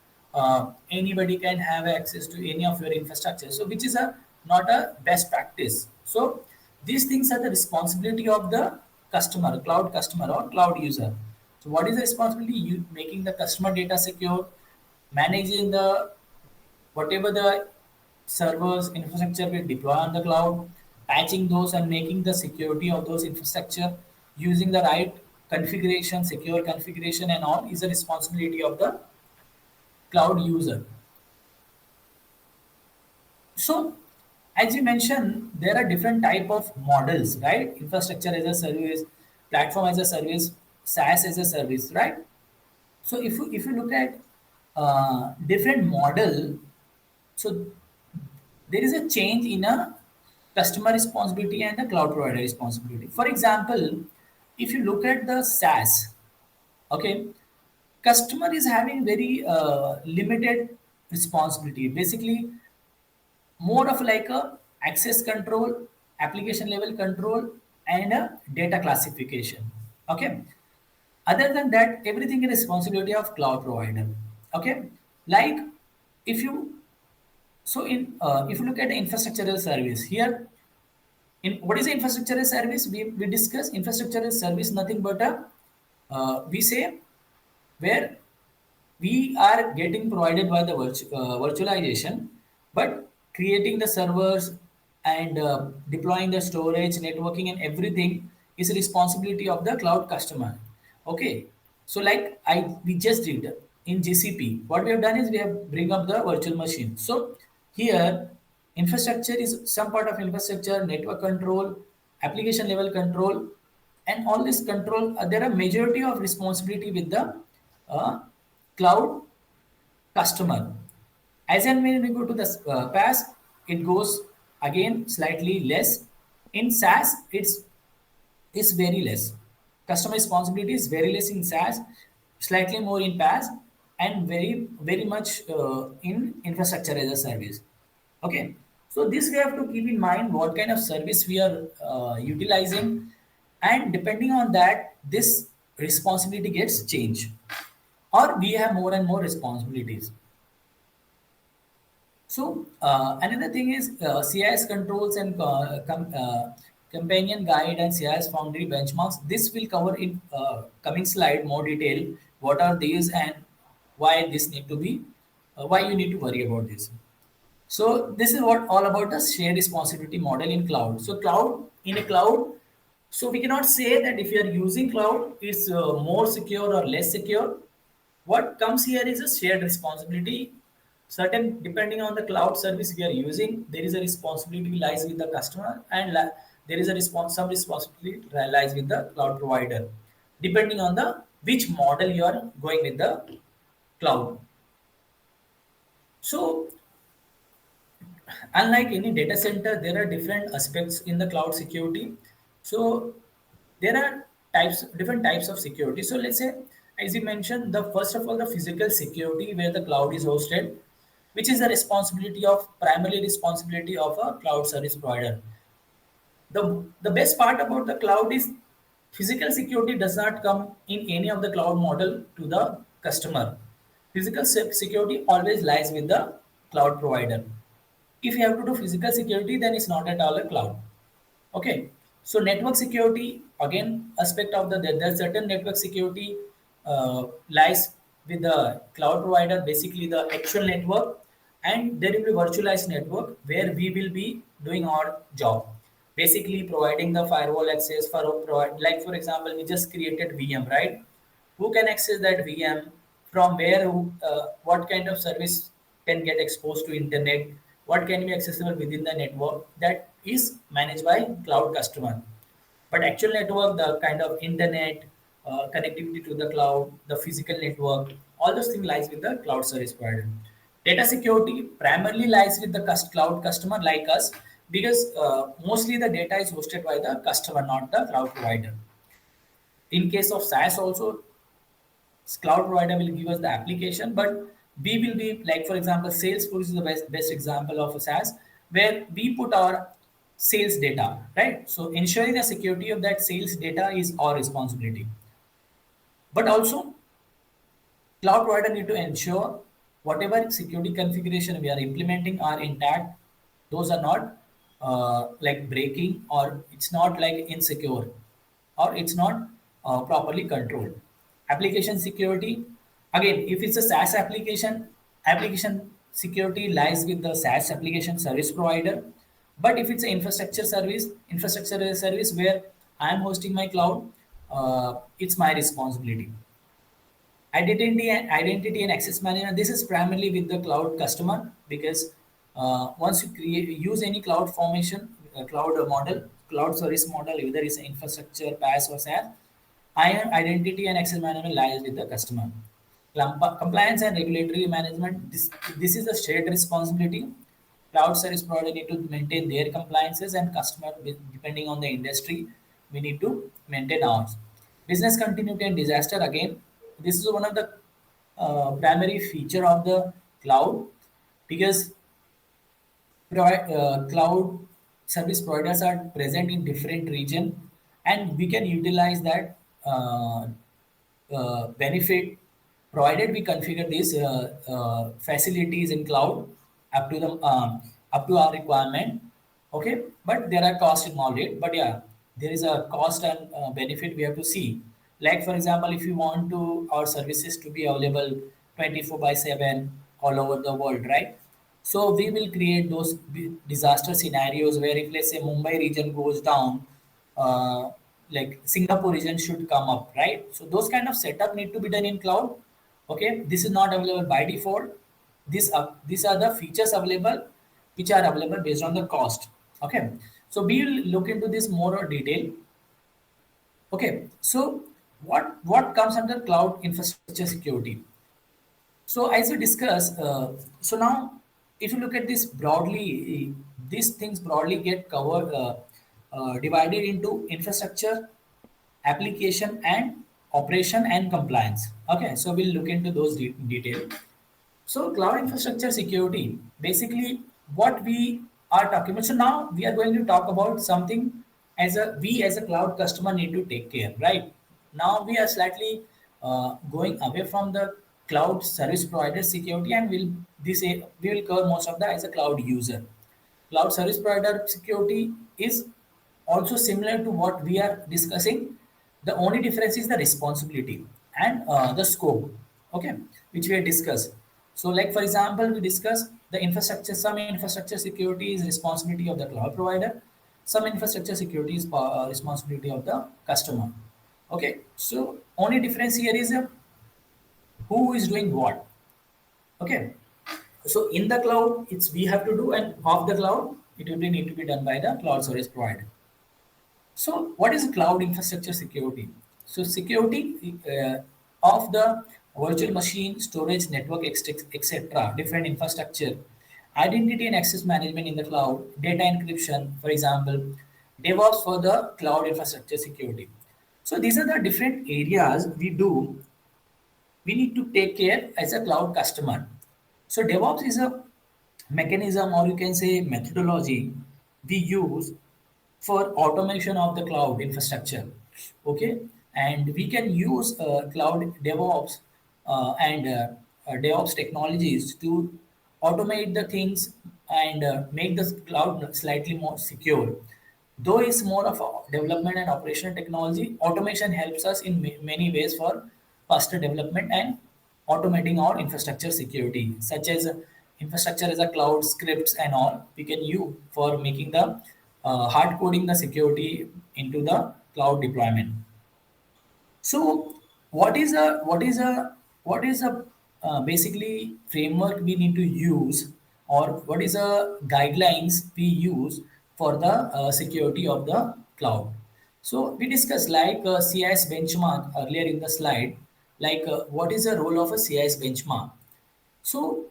anybody can have access to any of your infrastructure. So, which is a not a best practice. So, these things are the responsibility of the customer, cloud customer or cloud user. So, what is the responsibility? You making the customer data secure, managing the whatever the servers infrastructure we deploy on the cloud, patching those and making the security of those infrastructure using the right configuration, secure configuration and all is a responsibility of the cloud user. So, as you mentioned, there are different type of models, right? Infrastructure as a service, platform as a service, SaaS as a service, right? So, if you look at different model, so there is a change in a customer responsibility and the cloud provider responsibility. For example, if you look at the SaaS, okay, customer is having very limited responsibility. Basically, more of like a access control, application level control, and a data classification. Okay. Other than that, everything is responsibility of cloud provider. Okay. Like if you if you look at the infrastructure as a service here, in what is the infrastructure as a service? We discuss infrastructure as a service, nothing but a we say where we are getting provided by the virtualization, but creating the servers and deploying the storage, networking, and everything is a responsibility of the cloud customer. Okay, so like we just did in GCP, what we have done is we have bring up the virtual machine. So here, infrastructure is some part of infrastructure, network control, application level control, and all this control. There are majority of responsibility with the uh, cloud customer. As and when we go to the PaaS, it goes again slightly less. In SaaS, it's very less. Customer responsibility is very less in SaaS, slightly more in PaaS, and very much in infrastructure as a service. Okay, so this we have to keep in mind what kind of service we are utilizing, and depending on that, this responsibility gets changed, or we have more and more responsibilities. So another thing is CIS controls and companion guide and CIS foundry benchmarks. This will cover in coming slide more detail. What are these and why this need to be, why you need to worry about this. So this is what all about the shared responsibility model in cloud. So cloud in a cloud, so we cannot say that if you are using cloud, it's more secure or less secure. What comes here is a shared responsibility. Certain depending on the cloud service we are using, there is a responsibility lies with the customer, and there is a some responsibility lies with the cloud provider, depending on the which model you are going with the cloud. So unlike any data center, there are different aspects in the cloud security. So there are different types of security. So let's say, as you mentioned, the first of all, the physical security where the cloud is hosted, which is the responsibility of primarily responsibility of a cloud service provider. The best part about the cloud is physical security does not come in any of the cloud model to the customer. Physical security always lies with the cloud provider. If you have to do physical security, then it's not at all a cloud. Okay, so network security again aspect of the certain network security lies with the cloud provider, basically the actual network, and there will be virtualized network where we will be doing our job, basically providing the firewall access for provide. Like for example, we just created VM, right? Who can access that VM, from where, what kind of service can get exposed to internet, what can be accessible within the network, that is managed by cloud customer. But actual network, the kind of internet, connectivity to the cloud, the physical network, all those things lies with the cloud service provider. Data security primarily lies with the cloud customer like us, because mostly the data is hosted by the customer, not the cloud provider. In case of SaaS also, cloud provider will give us the application, but we will be like, for example, Salesforce is the best example of a SaaS, where we put our sales data, right? So ensuring the security of that sales data is our responsibility. But also cloud provider need to ensure whatever security configuration we are implementing are intact. Those are not like breaking, or it's not like insecure, or it's not properly controlled. Application security, again, if it's a SaaS application, Application security lies with the SaaS application service provider. But if it's an infrastructure as a service where I am hosting my cloud, it's my responsibility. Identity and access management. This is primarily with the cloud customer because once you create use any cloud formation, cloud model, cloud service model, whether it's infrastructure, PaaS or SaaS, identity and access management lies with the customer. Compliance and regulatory management. This is a shared responsibility. Cloud service provider need to maintain their compliances and customer depending on the industry, we need to maintain ours. Business continuity and disaster. Again, this is one of the primary feature of the cloud because cloud service providers are present in different region, and we can utilize that benefit provided we configure these facilities in cloud up to the up to our requirement. Okay, but there are costs involved it, but yeah, there is a cost and benefit we have to see. Like for example, if you want to our services to be available 24 by 7 all over the world, right? So we will create those disaster scenarios where if let's say Mumbai region goes down, uh, like Singapore region should come up, right? So those kind of setup need to be done in cloud. Okay, this is not available by default. These are the features available, which are available based on the cost. Okay, so we will look into this more detail. Okay, so what comes under cloud infrastructure security? So as we discussed, so now if you look at this broadly, these things broadly get covered, divided into infrastructure, application, and operation and compliance. Okay, so we'll look into those detail. So cloud infrastructure security, basically what we are talking about. So now we are going to talk about something as a we as a cloud customer need to take care, right? Now we are slightly going away from the cloud service provider security, and we will cover most of that as a cloud user. Cloud service provider security is also similar to what we are discussing. The only difference is the responsibility and the scope, okay, which we have discussed. So, like for example, we discuss the infrastructure. Some infrastructure security is responsibility of the cloud provider. Some infrastructure security is responsibility of the customer. Okay, so only difference here is who is doing what. Okay, so in the cloud, it's we have to do, and off the cloud, it will be need to be done by the cloud service provider. So, what is cloud infrastructure security? So, security of the virtual machine, storage, network, etc., different infrastructure, identity and access management in the cloud, data encryption, for example, DevOps for the cloud infrastructure security. So, these are the different areas we need to take care as a cloud customer. So DevOps is a mechanism, or you can say methodology, we use for automation of the cloud infrastructure. Okay, and we can use cloud DevOps and DevOps technologies to automate the things and make the cloud slightly more secure. Though it's more of a development and operational technology, automation helps us in many ways for faster development and automating our infrastructure security, such as infrastructure as a cloud scripts and all. We can use for making the hard coding the security into the cloud deployment. So, what is a basically framework we need to use, or what is a guidelines we use for the security of the cloud? So we discussed like CIS benchmark earlier in the slide. Like what is the role of a CIS benchmark? So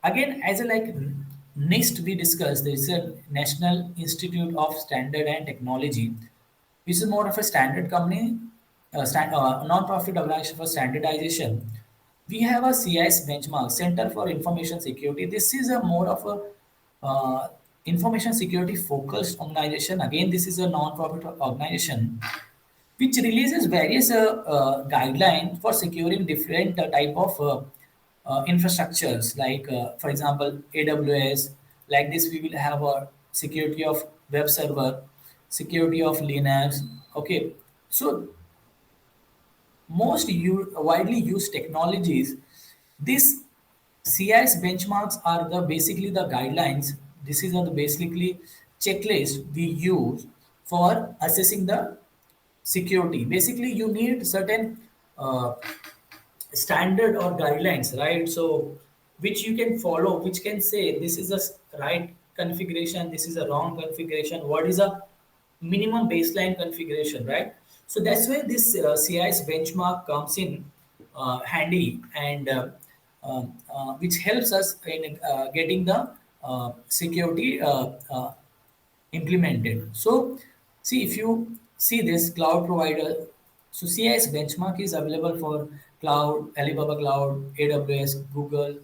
again, as a like NIST we discussed, there is a National Institute of Standard and Technology, which is more of a standard company, non-profit organization for standardization. We have a CIS benchmark, Center for Information Security. This is a more of a information security focused organization. Again, this is a non-profit organization which releases various guidelines for securing different type of infrastructures. Like, for example, AWS. Like this, we will have a security of web server, security of Linux. Okay, so widely used technologies. This CIS benchmarks are the basically the guidelines. This is the basically checklist we use for assessing the security. Basically, you need certain uh, standard or guidelines, right? So which you can follow, which can say this is a right configuration, this is a wrong configuration, what is a minimum baseline configuration, right? So that's where this CIS benchmark comes in handy, and which helps us in getting the security implemented. So, see, if you see this cloud provider, so CIS benchmark is available for cloud, Alibaba Cloud, AWS, Google,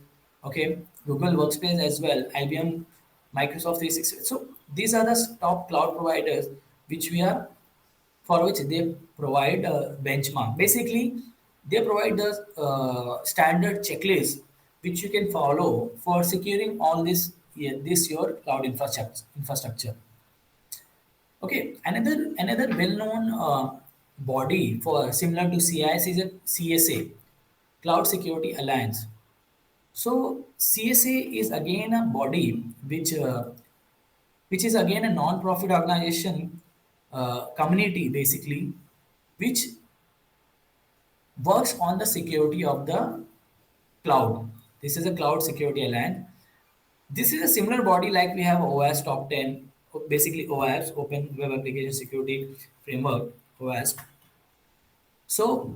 okay, Google Workspace as well, IBM, Microsoft 360. So these are the top cloud providers which we are for which they provide a benchmark. Basically, they provide the standard checklist which you can follow for securing all this, yeah, this your cloud infrastructure. Okay, another well-known body for similar to CIS is a CSA, Cloud Security Alliance. So CSA is again a body which is again a non-profit organization community basically, which works on the security of the cloud. This is a Cloud Security Alliance. This is a similar body like we have OAS Top 10, basically OAS, Open Web Application Security Framework, OAS. So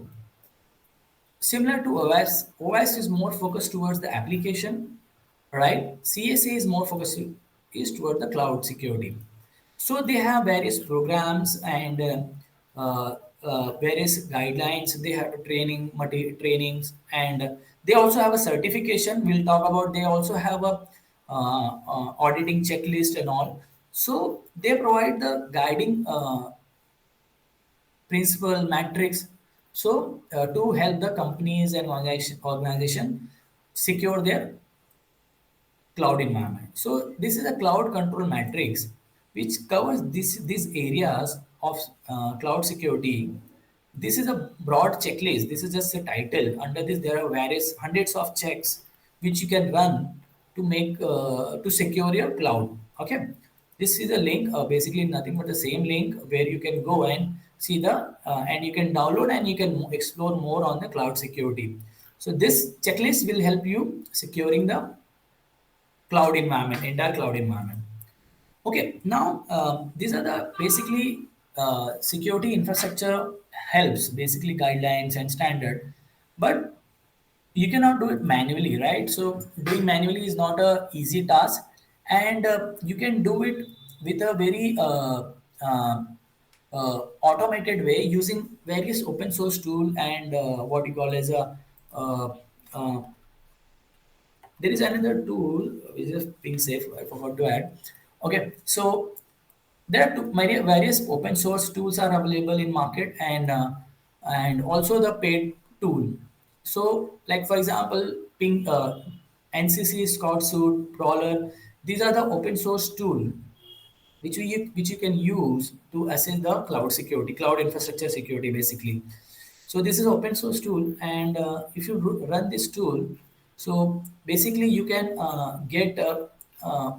similar to OS, OS is more focused towards the application, right? CSA is more focused is toward the cloud security. So they have various programs and various guidelines. They have trainings, and they also have a certification. We'll talk about. They also have a auditing checklist and all. So they provide the guiding principle matrix, so to help the companies and organization secure their cloud environment. So this is a cloud control matrix which covers these areas of cloud security. This is a broad checklist. This is just a title. Under this, there are various hundreds of checks which you can run to make to secure your cloud. Okay, this is a link, basically nothing but the same link where you can go and see the and you can download and you can explore more on the cloud security. So this checklist will help you securing the cloud environment, entire cloud environment. Okay, now these are the basically security infrastructure helps, basically guidelines and standard, but you cannot do it manually, right? So doing manually is not a easy task, and you can do it with a very automated way using various open source tool and what you call as a uh, uh, there is another tool which is being safe. I forgot to add. Okay, so there are many various open source tools are available in market, and also the paid tool. So, like for example, Ping, NCC, Scout Suite, Crawler. These are the open source tool which you can use to assess the cloud security, cloud infrastructure security, basically. So this is open source tool, and if you run this tool, so basically you can get uh,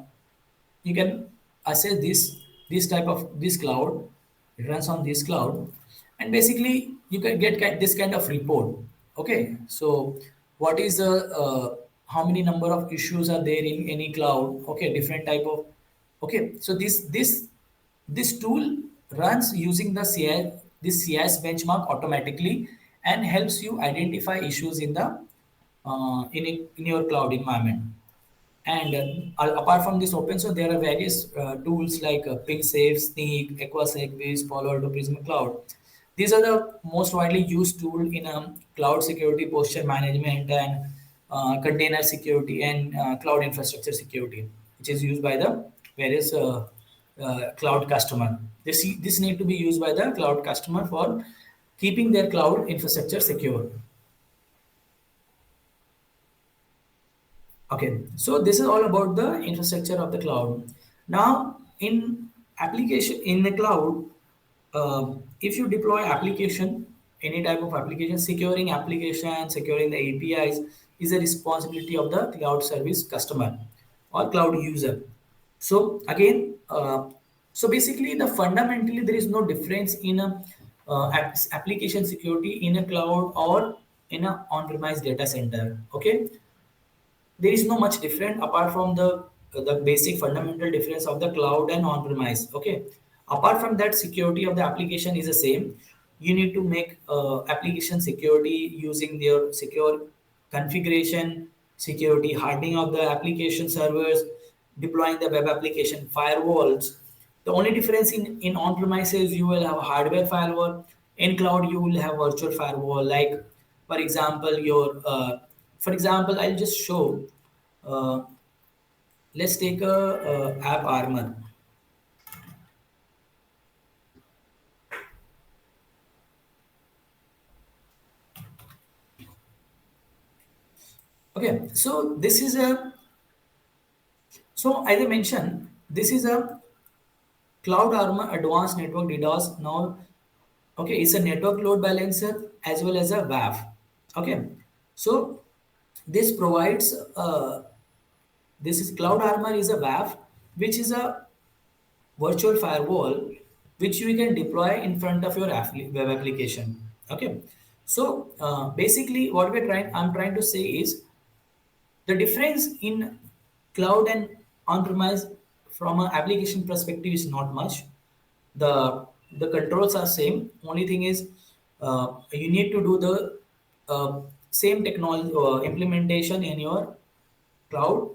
you can assess this type of this cloud. It runs on this cloud, and basically you can get this kind of report. Okay, so what is the how many number of issues are there in any cloud? Okay, different type of. Okay, so this tool runs using the CI, this CIS benchmark automatically, and helps you identify issues in the in your cloud environment. And apart from this open source, there are various tools like PingSafe, Sneak, Equasec, Wiz, Palo Alto, Prisma Cloud. These are the most widely used tool in cloud security, posture management, and container security and cloud infrastructure security, which is used by the various cloud customer. This need to be used by the cloud customer for keeping their cloud infrastructure secure. Okay, so this is all about the infrastructure of the cloud. Now, in application in the cloud, if you deploy application, any type of application, securing application, securing the APIs, is a responsibility of the cloud service customer or cloud user. So again, so basically, the fundamentally there is no difference in a application security in a cloud or in a on-premise data center. Okay, there is no much different apart from the basic fundamental difference of the cloud and on-premise. Okay, apart from that, security of the application is the same. You need to make application security using their secure configuration, security hardening of the application servers, deploying the web application firewalls. The only difference in on-premises, you will have a hardware firewall. In cloud, you will have virtual firewall. Like for example, for example, I'll just show. Uh, let's take a app armor. Okay, so this is a, so as I mentioned, this is a cloud armor advanced network DDoS. Now, okay, it's a network load balancer as well as a WAF. Okay, so this provides this is cloud armor is a WAF, which is a virtual firewall which you can deploy in front of your web application. Okay, so basically what I'm trying to say is the difference in cloud and on-premise from an application perspective is not much. The controls are same. Only thing is you need to do the same technology implementation in your cloud.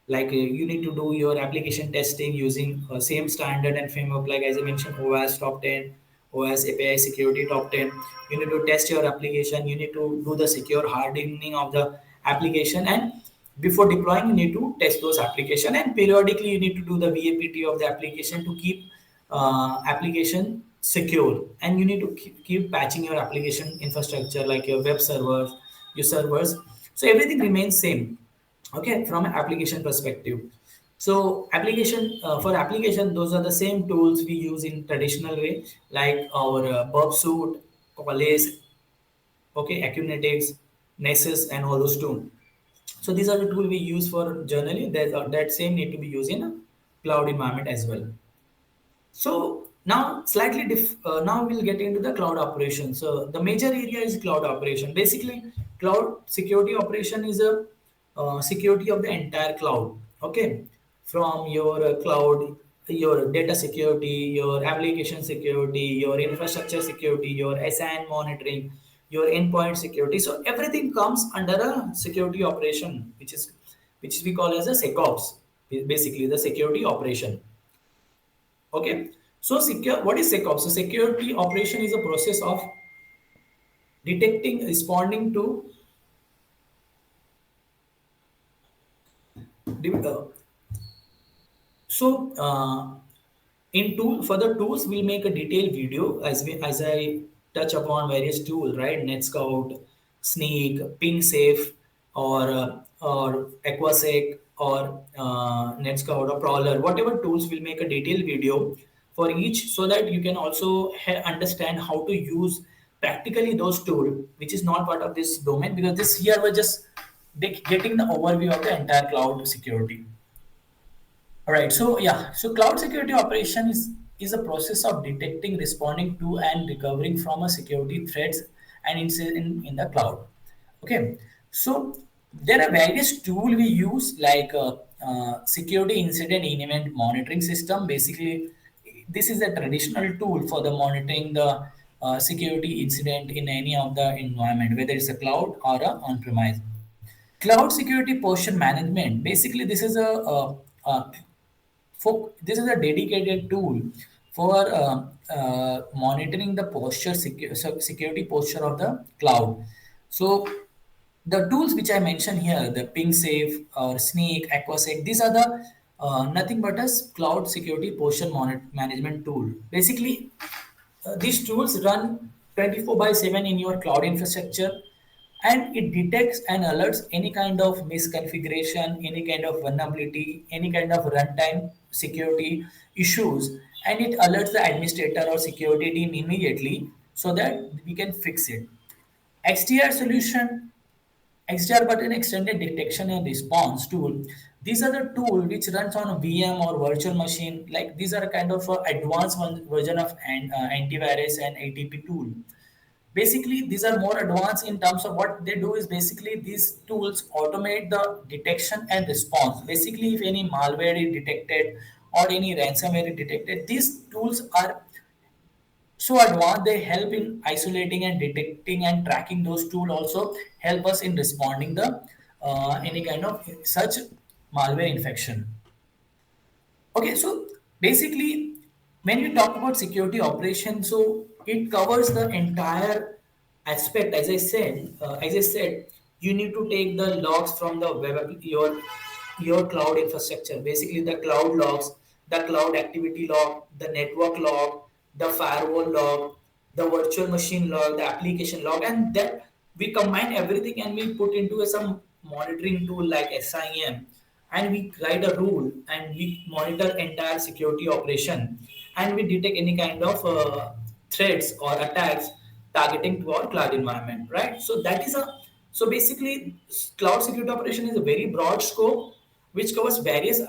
Like you need to do your application testing using same standard and framework, like as I mentioned, OS top 10, OS API security top 10. You need to test your application, you need to do the secure hardening of the application, and before deploying you need to test those application, and periodically you need to do the VAPT of the application to keep application secure, and you need to keep patching your application infrastructure like your web servers, your servers, so everything remains same. Okay, from an application perspective. So application for application, those are the same tools we use in traditional way, like our burp suite, Qualys, okay, Acunetics, Nessus, and all those tools. So these are the tools we use for journaling. That same need to be used in a cloud environment as well. So now now we'll get into the cloud operation. So the major area is cloud operation. Basically, cloud security operation is a security of the entire cloud. Okay, from your cloud, your data security, your application security, your infrastructure security, your SAN monitoring, your endpoint security. So everything comes under a security operation, which we call as a SecOps. Basically, the security operation. Okay. So secure, what is SecOps? So security operation is a process of detecting, responding to, uh, so in tool for the tools, we'll make a detailed video as I touch upon various tools, right? Netscout, Sneak, PingSafe, or Aquasec, or Netscout or Prowler, whatever tools, will make a detailed video for each, so that you can also understand how to use practically those tools, which is not part of this domain, because this here we're just getting the overview of the entire cloud security. All right. So yeah. So cloud security operation is a process of detecting, responding to, and recovering from a security threats and incident in the cloud. Okay. So there are various tools we use, like security incident and event monitoring system. Basically, this is a traditional tool for the monitoring the security incident in any of the environment, whether it's a cloud or a on-premise. Cloud security posture management. Basically, this is a dedicated tool for monitoring the security posture of the cloud. So the tools which I mentioned here, the PingSafe or Sneak, Aquasec, these are the nothing but a cloud security posture management tool. Basically, these tools run 24 by 7 in your cloud infrastructure, and it detects and alerts any kind of misconfiguration, any kind of vulnerability, any kind of runtime security issues, and it alerts the administrator or security team immediately so that we can fix it. XDR solution. XDR button extended detection and response tool. These are the tool which runs on a VM or virtual machine. Like these are kind of advanced version of antivirus and ATP tool. Basically, these are more advanced in terms of what they do is basically these tools automate the detection and response. Basically, if any malware is detected or any ransomware is detected, these tools are so advanced they help in isolating and detecting and tracking. Those tools also help us in responding the any kind of such malware infection. Okay, so basically, when we talk about security operations, so it covers the entire aspect. As I said, you need to take the logs from the your cloud infrastructure. Basically, the cloud logs, the cloud activity log, the network log, the firewall log, the virtual machine log, the application log, and that we combine everything and we put into some monitoring tool like SIM, and we write a rule and we monitor entire security operation, and we detect any kind of threats or attacks targeting to our cloud environment, right? So basically cloud security operation is a very broad scope which covers various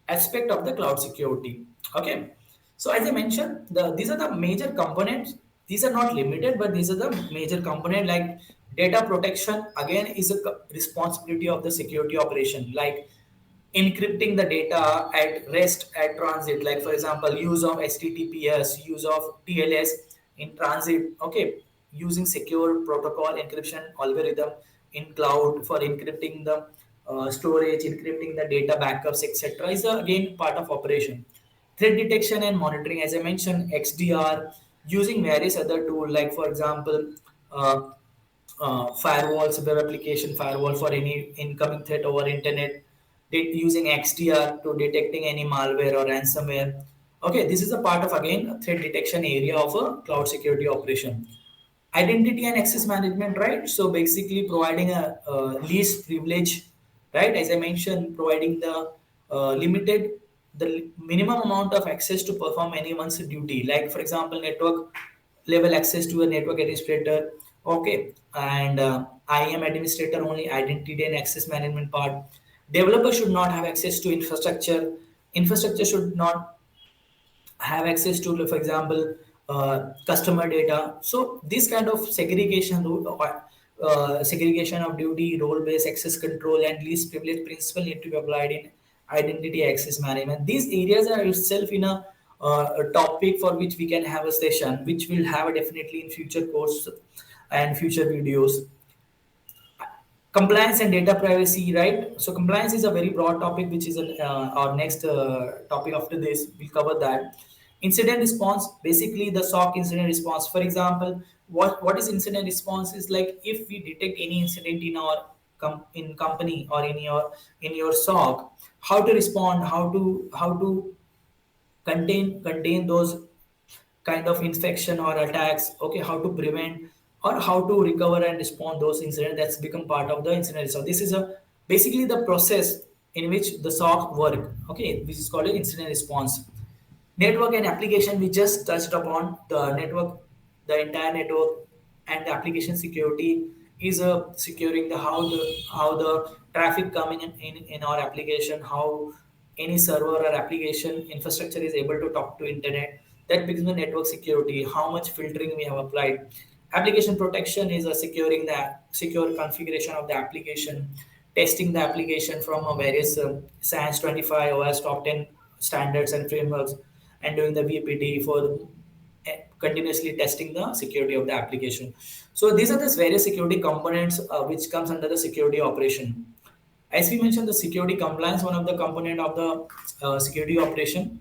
aspect of the cloud security. Okay, so as I mentioned, these are the major components. These are not limited, but these are the major component. Like data protection again is a responsibility of the security operation, like encrypting the data at rest at transit, like for example use of HTTPS, use of TLS in transit. Okay, using secure protocol encryption algorithm in cloud for encrypting the storage, encrypting the data backups, etc., is again part of operation. Threat detection and monitoring, as I mentioned, XDR, using various other tools, like for example uh, firewalls, web application firewall for any incoming threat over internet, using XDR to detecting any malware or ransomware. Okay, this is a part of again threat detection area of a cloud security operation. Identity and access management, right? So basically providing a least privilege, right? As I mentioned, providing the limited, the minimum amount of access to perform anyone's duty, like for example network level access to a network administrator. Okay, and IAM administrator only, identity and access management part. Developer should not have access to infrastructure should not have access to, like, for example, customer data. So this kind of segregation of duty, role-based access control, and least privilege principle need to be applied in identity access management. These areas are itself in a topic for which we can have a session, which will have definitely in future course and future videos. Compliance and data privacy, right? So compliance is a very broad topic, which is our next topic. After this we'll cover that. Incident response, basically the SOC incident response. For example, what is incident response is like if we detect any incident in our in company or in your SOC, how to respond, how to contain those kind of infection or attacks. Okay, how to prevent or how to recover and respond those incidents, that's become part of the incident. So this is a basically the process in which the SOC work. Okay, which is called an incident response. Network and application, we just touched upon the network, the entire network and the application security is securing the how the traffic coming in our application, how any server or application infrastructure is able to talk to internet. That becomes the network security, how much filtering we have applied. Application protection is securing the secure configuration of the application, testing the application from various SANS 25 OS top 10 standards and frameworks, and doing the VPT for continuously testing the security of the application. So these are the various security components which comes under the security operation. As we mentioned, the security compliance, one of the component of the security operation.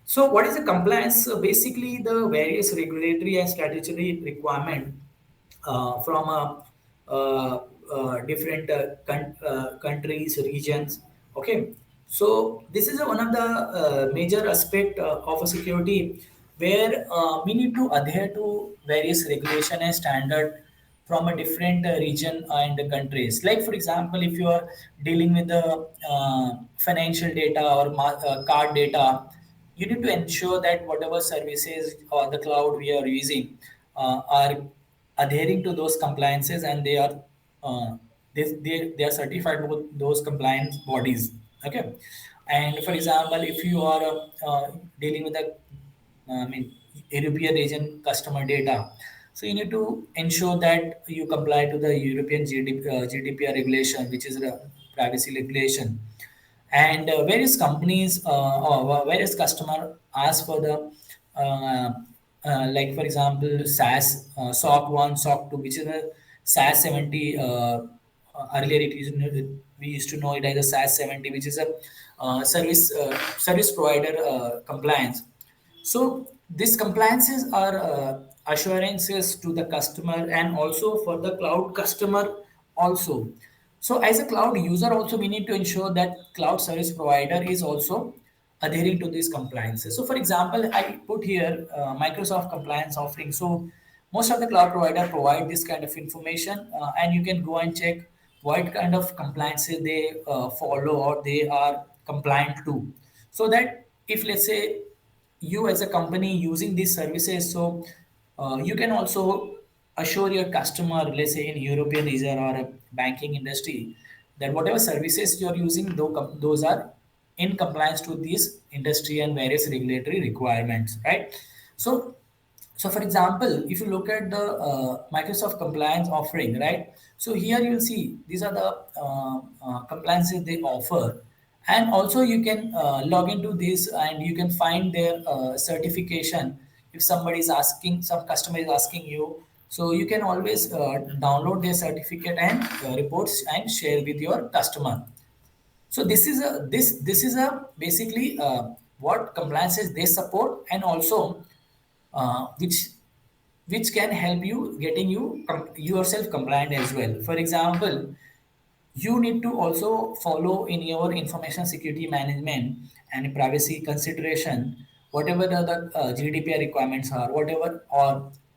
So what is the compliance? Basically, the various regulatory and statutory requirement from different countries, regions. Okay, so this is one of the major aspect of a security where we need to adhere to various regulation and standard from a different region and countries. Like for example, if you are dealing with the financial data or card data, you need to ensure that whatever services or the cloud we are using are adhering to those compliances, and they are they are certified with those compliance bodies. Okay. And for example, if you are dealing with a I mean, European region customer data. So you need to ensure that you comply to the European GDPR regulation, which is the privacy regulation. And various companies or various customer ask for the uh, like for example SAS SOC 1, SOC 2, which is a SAS 70. Earlier we used to know it as a SAS 70, which is a service provider compliance. So these compliances are assurances to the customer and also for the cloud customer also. So as a cloud user also we need to ensure that cloud service provider is also adhering to these compliances. So for example, I put here Microsoft compliance offering. So most of the cloud provider provide this kind of information and you can go and check what kind of compliances they follow or they are compliant to. So that if let's say you as a company using these services, so you can also assure your customer, let's say in European region or a banking industry, that whatever services you're using, those are in compliance to these industry and various regulatory requirements, right? So for example, if you look at the Microsoft compliance offering, right? So here you'll see these are the compliances they offer, and also you can log into this and you can find their certification. If somebody is asking, some customer is asking you, so you can always download their certificate and reports and share with your customer. So this is a basically what compliances they support, and also which can help you getting yourself compliant as well. For example, you need to also follow in your information security management and privacy consideration whatever the GDPR requirements are, whatever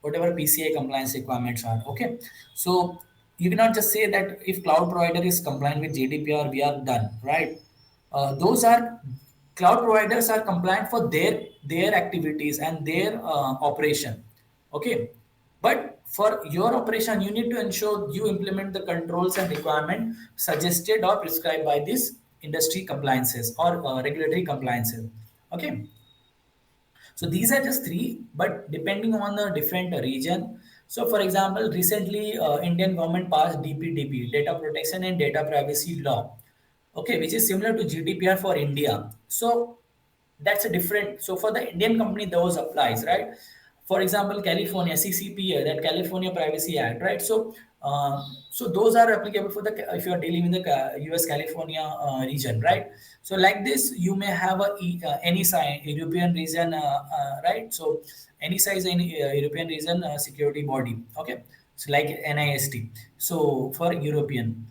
PCI compliance requirements are. Okay, so you cannot just say that if cloud provider is compliant with GDPR, we are done, right? Those are cloud providers are compliant for their activities and their operation. Okay, but for your operation, you need to ensure you implement the controls and requirement suggested or prescribed by this industry compliances or regulatory compliances. Okay, so these are just three, but depending on the different region. So, for example, recently Indian government passed DPDP, Data Protection and Data Privacy Law, okay, which is similar to GDPR for India. So that's a different. So for the Indian company, those applies, right? For example, California CCPA, that California Privacy Act, right? So those are applicable for the if you are dealing with the US California region, right? So like this, you may have any size European region, right? So any size any European region security body, okay? So like NIST. So for European,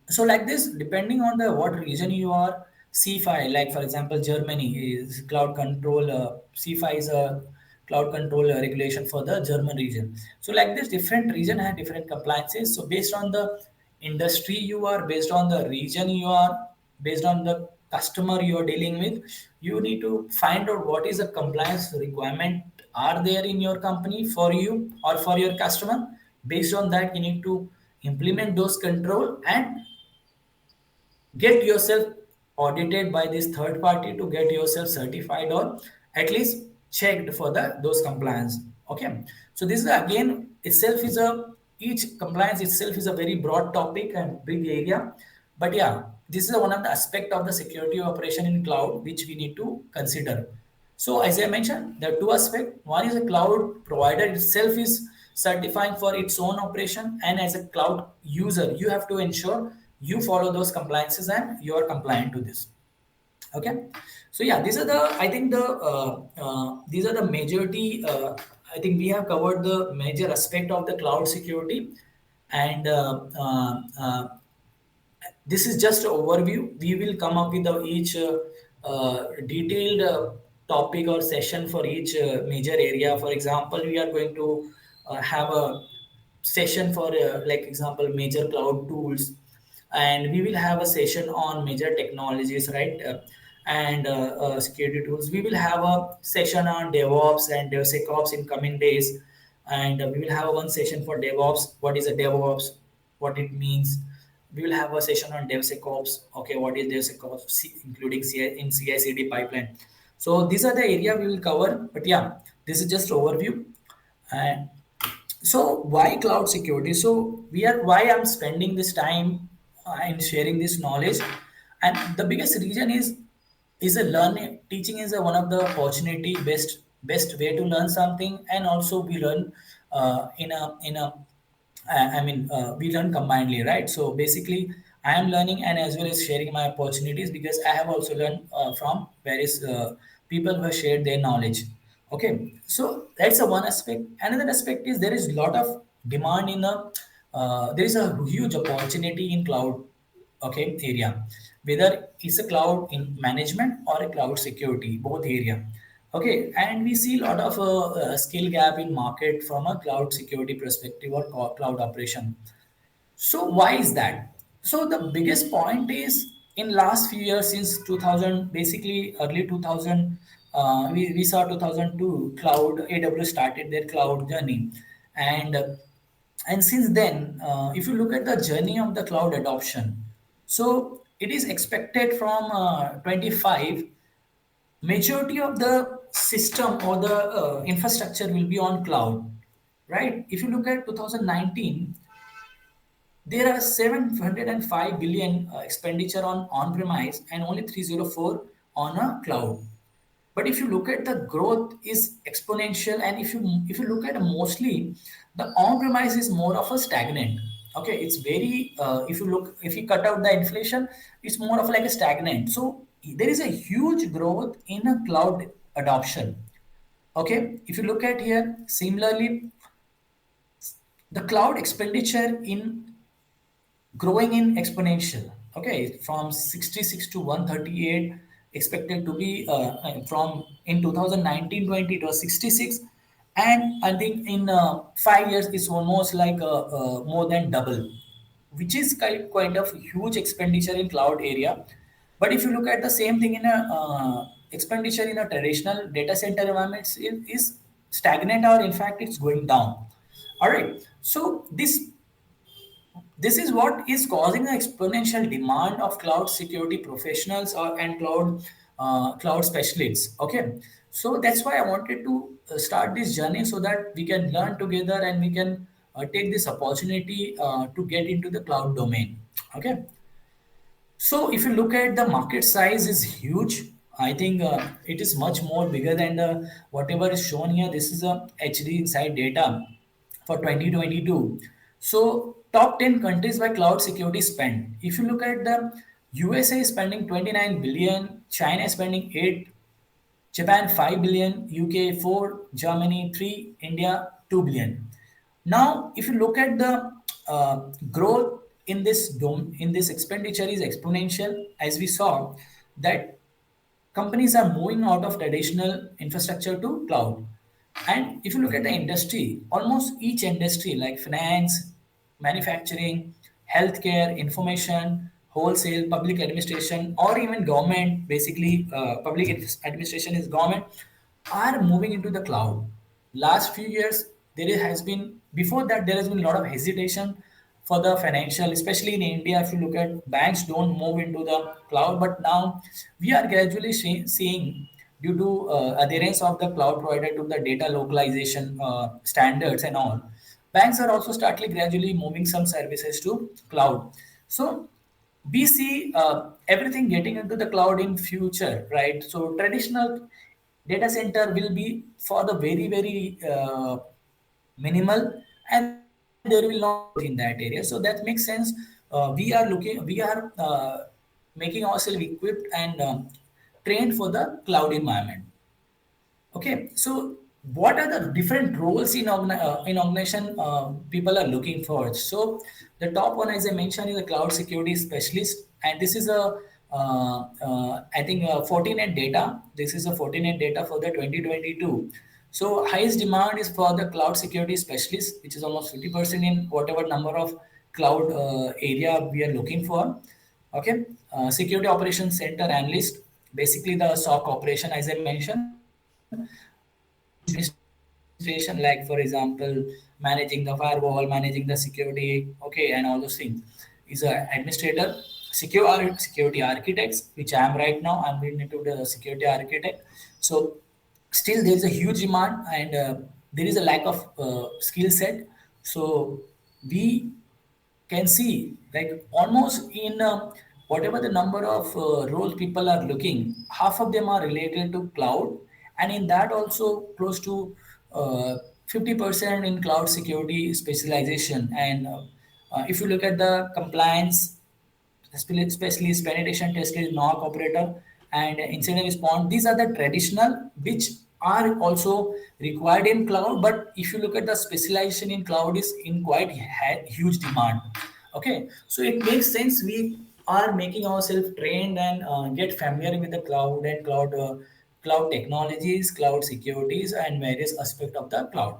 so like this, depending on the what region you are, C5, like for example, Germany is cloud control. C5 is a cloud control regulation for the German region. So like this, different region have different compliances. So based on the industry you are, based on the region you are, based on the customer you are dealing with, you need to find out what is the compliance requirement are there in your company for you or for your customer. Based on that, you need to implement those control and get yourself audited by this third party to get yourself certified or at least checked for the those compliance. Okay, so this is again itself is a each compliance itself is a very broad topic and big area, but yeah, this is one of the aspect of the security operation in cloud which we need to consider. So as I mentioned, there are two aspects. One is a cloud provider itself is certifying for its own operation, and as a cloud user, you have to ensure you follow those compliances and you are compliant to this. Okay, so yeah, these are the I think the these are the majority. I think we have covered the major aspect of the cloud security, and this is just an overview. We will come up with each detailed topic or session for each major area. For example, we are going to have a session for like example major cloud tools, and we will have a session on major technologies, right? And security tools. We will have a session on DevOps and DevSecOps in coming days, and we will have one session for DevOps. What is a DevOps? What it means, we will have a session on DevSecOps. Okay, what is DevSecOps, including in CI/CD pipeline. So these are the area we will cover. But yeah, this is just overview. And so why cloud security? So we are why I'm spending this time in sharing this knowledge, and the biggest reason is a learning teaching is a, one of the opportunity best way to learn something, and also we learn in a we learn combinedly, right? So basically, I am learning and as well as sharing my opportunities because I have also learned from various people who have shared their knowledge. Okay, so that's a one aspect. Another aspect is there is a lot of demand in the there is a huge opportunity in cloud, okay, area, whether it's a cloud in management or a cloud security, both area. Okay, and we see a lot of skill gap in market from a cloud security perspective or cloud operation. So why is that? So the biggest point is in last few years since 2000, basically early 2000, we saw 2002 cloud AWS started their cloud journey, and and since then, if you look at the journey of the cloud adoption, so it is expected from 25 majority of the system or the infrastructure will be on cloud, right? If you look at 2019, there are 705 billion expenditure on premise and only 304 on a cloud. But if you look at the growth is exponential, and if you look at mostly the on premise is more of a stagnant. Okay, it's very if you cut out the inflation, it's more of like a stagnant. So there is a huge growth in a cloud adoption. Okay, if you look at here similarly, the cloud expenditure in growing in exponential. Okay, from 66 to 138 expected to be from in 2019-20 it was 66, and I think in 5 years it's almost like more than double, which is quite of huge expenditure in cloud area. But if you look at the same thing in a expenditure in a traditional data center environments, it is stagnant or in fact it's going down. All right, so this is what is causing the exponential demand of cloud security professionals and cloud specialists. Okay, so that's why I wanted to start this journey so that we can learn together and we can take this opportunity to get into the cloud domain. Okay, so if you look at the market size is huge. I think it is much more bigger than the whatever is shown here. This is a HD inside data for 2022. So top 10 countries by cloud security spend. If you look at the USA is spending 29 billion, China is spending 8, Japan 5 billion, UK 4, Germany 3, India 2 billion. Now, if you look at the growth in in this expenditure is exponential, as we saw that companies are moving out of traditional infrastructure to cloud. And if you look at the industry, almost each industry like finance, manufacturing, healthcare, information, wholesale, public administration, or even government, basically administration is government, are moving into the cloud. Last few years, has been, before that, there has been a lot of hesitation for the financial, especially in India. If you look at banks, don't move into the cloud, but now we are gradually seeing due to adherence of the cloud provider to the data localization standards and all, banks are also startly gradually moving some services to cloud. So we see everything getting into the cloud in future, right? So traditional data center will be for the very minimal, and there will not be growth in that area. So that makes sense. We are making ourselves equipped and trained for the cloud environment. Okay, so what are the different roles in organization people are looking for? So the top one, as I mentioned, is a cloud security specialist, and this is I think 14 data. This is a 14 data for the 2022. So highest demand is for the cloud security specialist, which is almost 50% in whatever number of cloud area we are looking for. Okay, security operations center analyst, basically the SOC operation, as I mentioned, administration, like for example, managing the firewall, managing the security, okay, and all those things. is a administrator, security architects, which I am right now. I'm being into the security architect. So still there is a huge demand, and there is a lack of skill set. So we can see like almost in whatever the number of roles people are looking, half of them are related to cloud, and in that also close to 50% in cloud security specialization. And if you look at the compliance especially penetration test is knock operator and incident response. These are the traditional which are also required in cloud. But if you look at the specialization in cloud is in quite huge demand. Okay, so it makes sense we are making ourselves trained and get familiar with the cloud and cloud technologies, cloud securities, and various aspects of the cloud.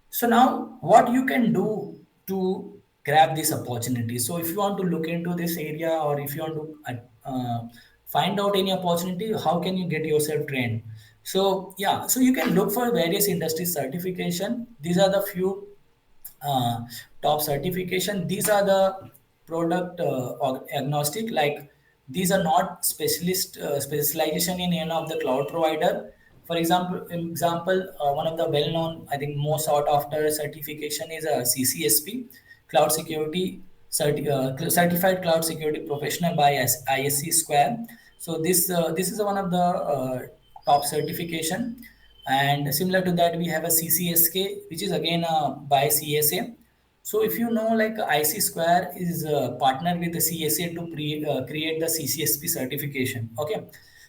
So now, what you can do to grab this opportunity? So if you want to look into this area, or if you want to find out any opportunity, how can you get yourself trained? So yeah, so you can look for various industry certification. These are the few uh, top certification. These are the product agnostic. Like these are not specialist specialization in any of the cloud provider. For example, one of the well-known, I think most sought after certification is a CCSP, Cloud Security Certified Cloud Security Professional by ISC Square. So this is one of the top certification, and similar to that we have a CCSK, which is again by CSA. So if you know, like IC Square is partnered with the CSA to create the CCSP certification. Okay,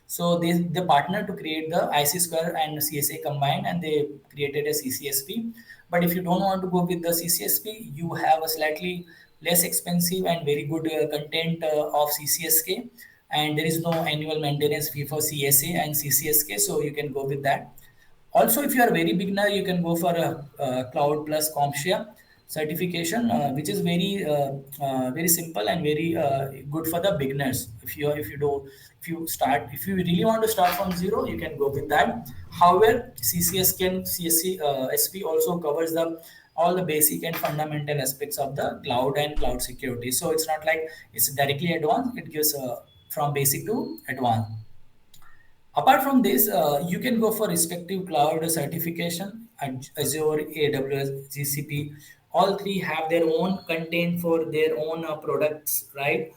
so they partner to create the IC Square and CSA combined, and they created a CCSP. But if you don't want to go with the CCSP, you have a slightly less expensive and very good content of CCSK, and there is no annual maintenance fee for CSA and CCSK, so you can go with that. Also, if you are very beginner, you can go for a Cloud Plus CompTIA certification, which is very simple and very good for the beginners. If you really want to start from zero, you can go with that. However, CSC SP also covers the all the basic and fundamental aspects of the cloud and cloud security. So it's not like it's directly advanced; it gives from basic to advanced. Apart from this, you can go for respective cloud certification at Azure, AWS, GCP. All three have their own content for their own products, right?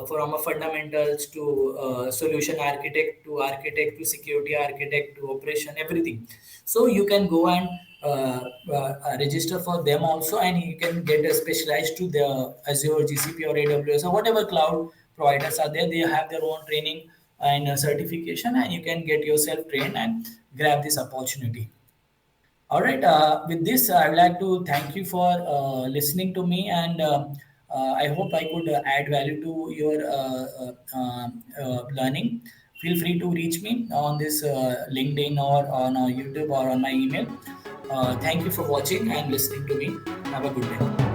From a fundamentals to solution architect to security architect to operation, everything. So you can go and register for them also, and you can get specialized to the Azure, GCP, or AWS, or whatever cloud providers are there. They have their own training and certification, and you can get yourself trained and grab this opportunity. All right. With this, I would like to thank you for listening to me, and I hope I could add value to your learning. Feel free to reach me on this LinkedIn or on YouTube or on my email. Thank you for watching and listening to me. Have a good day.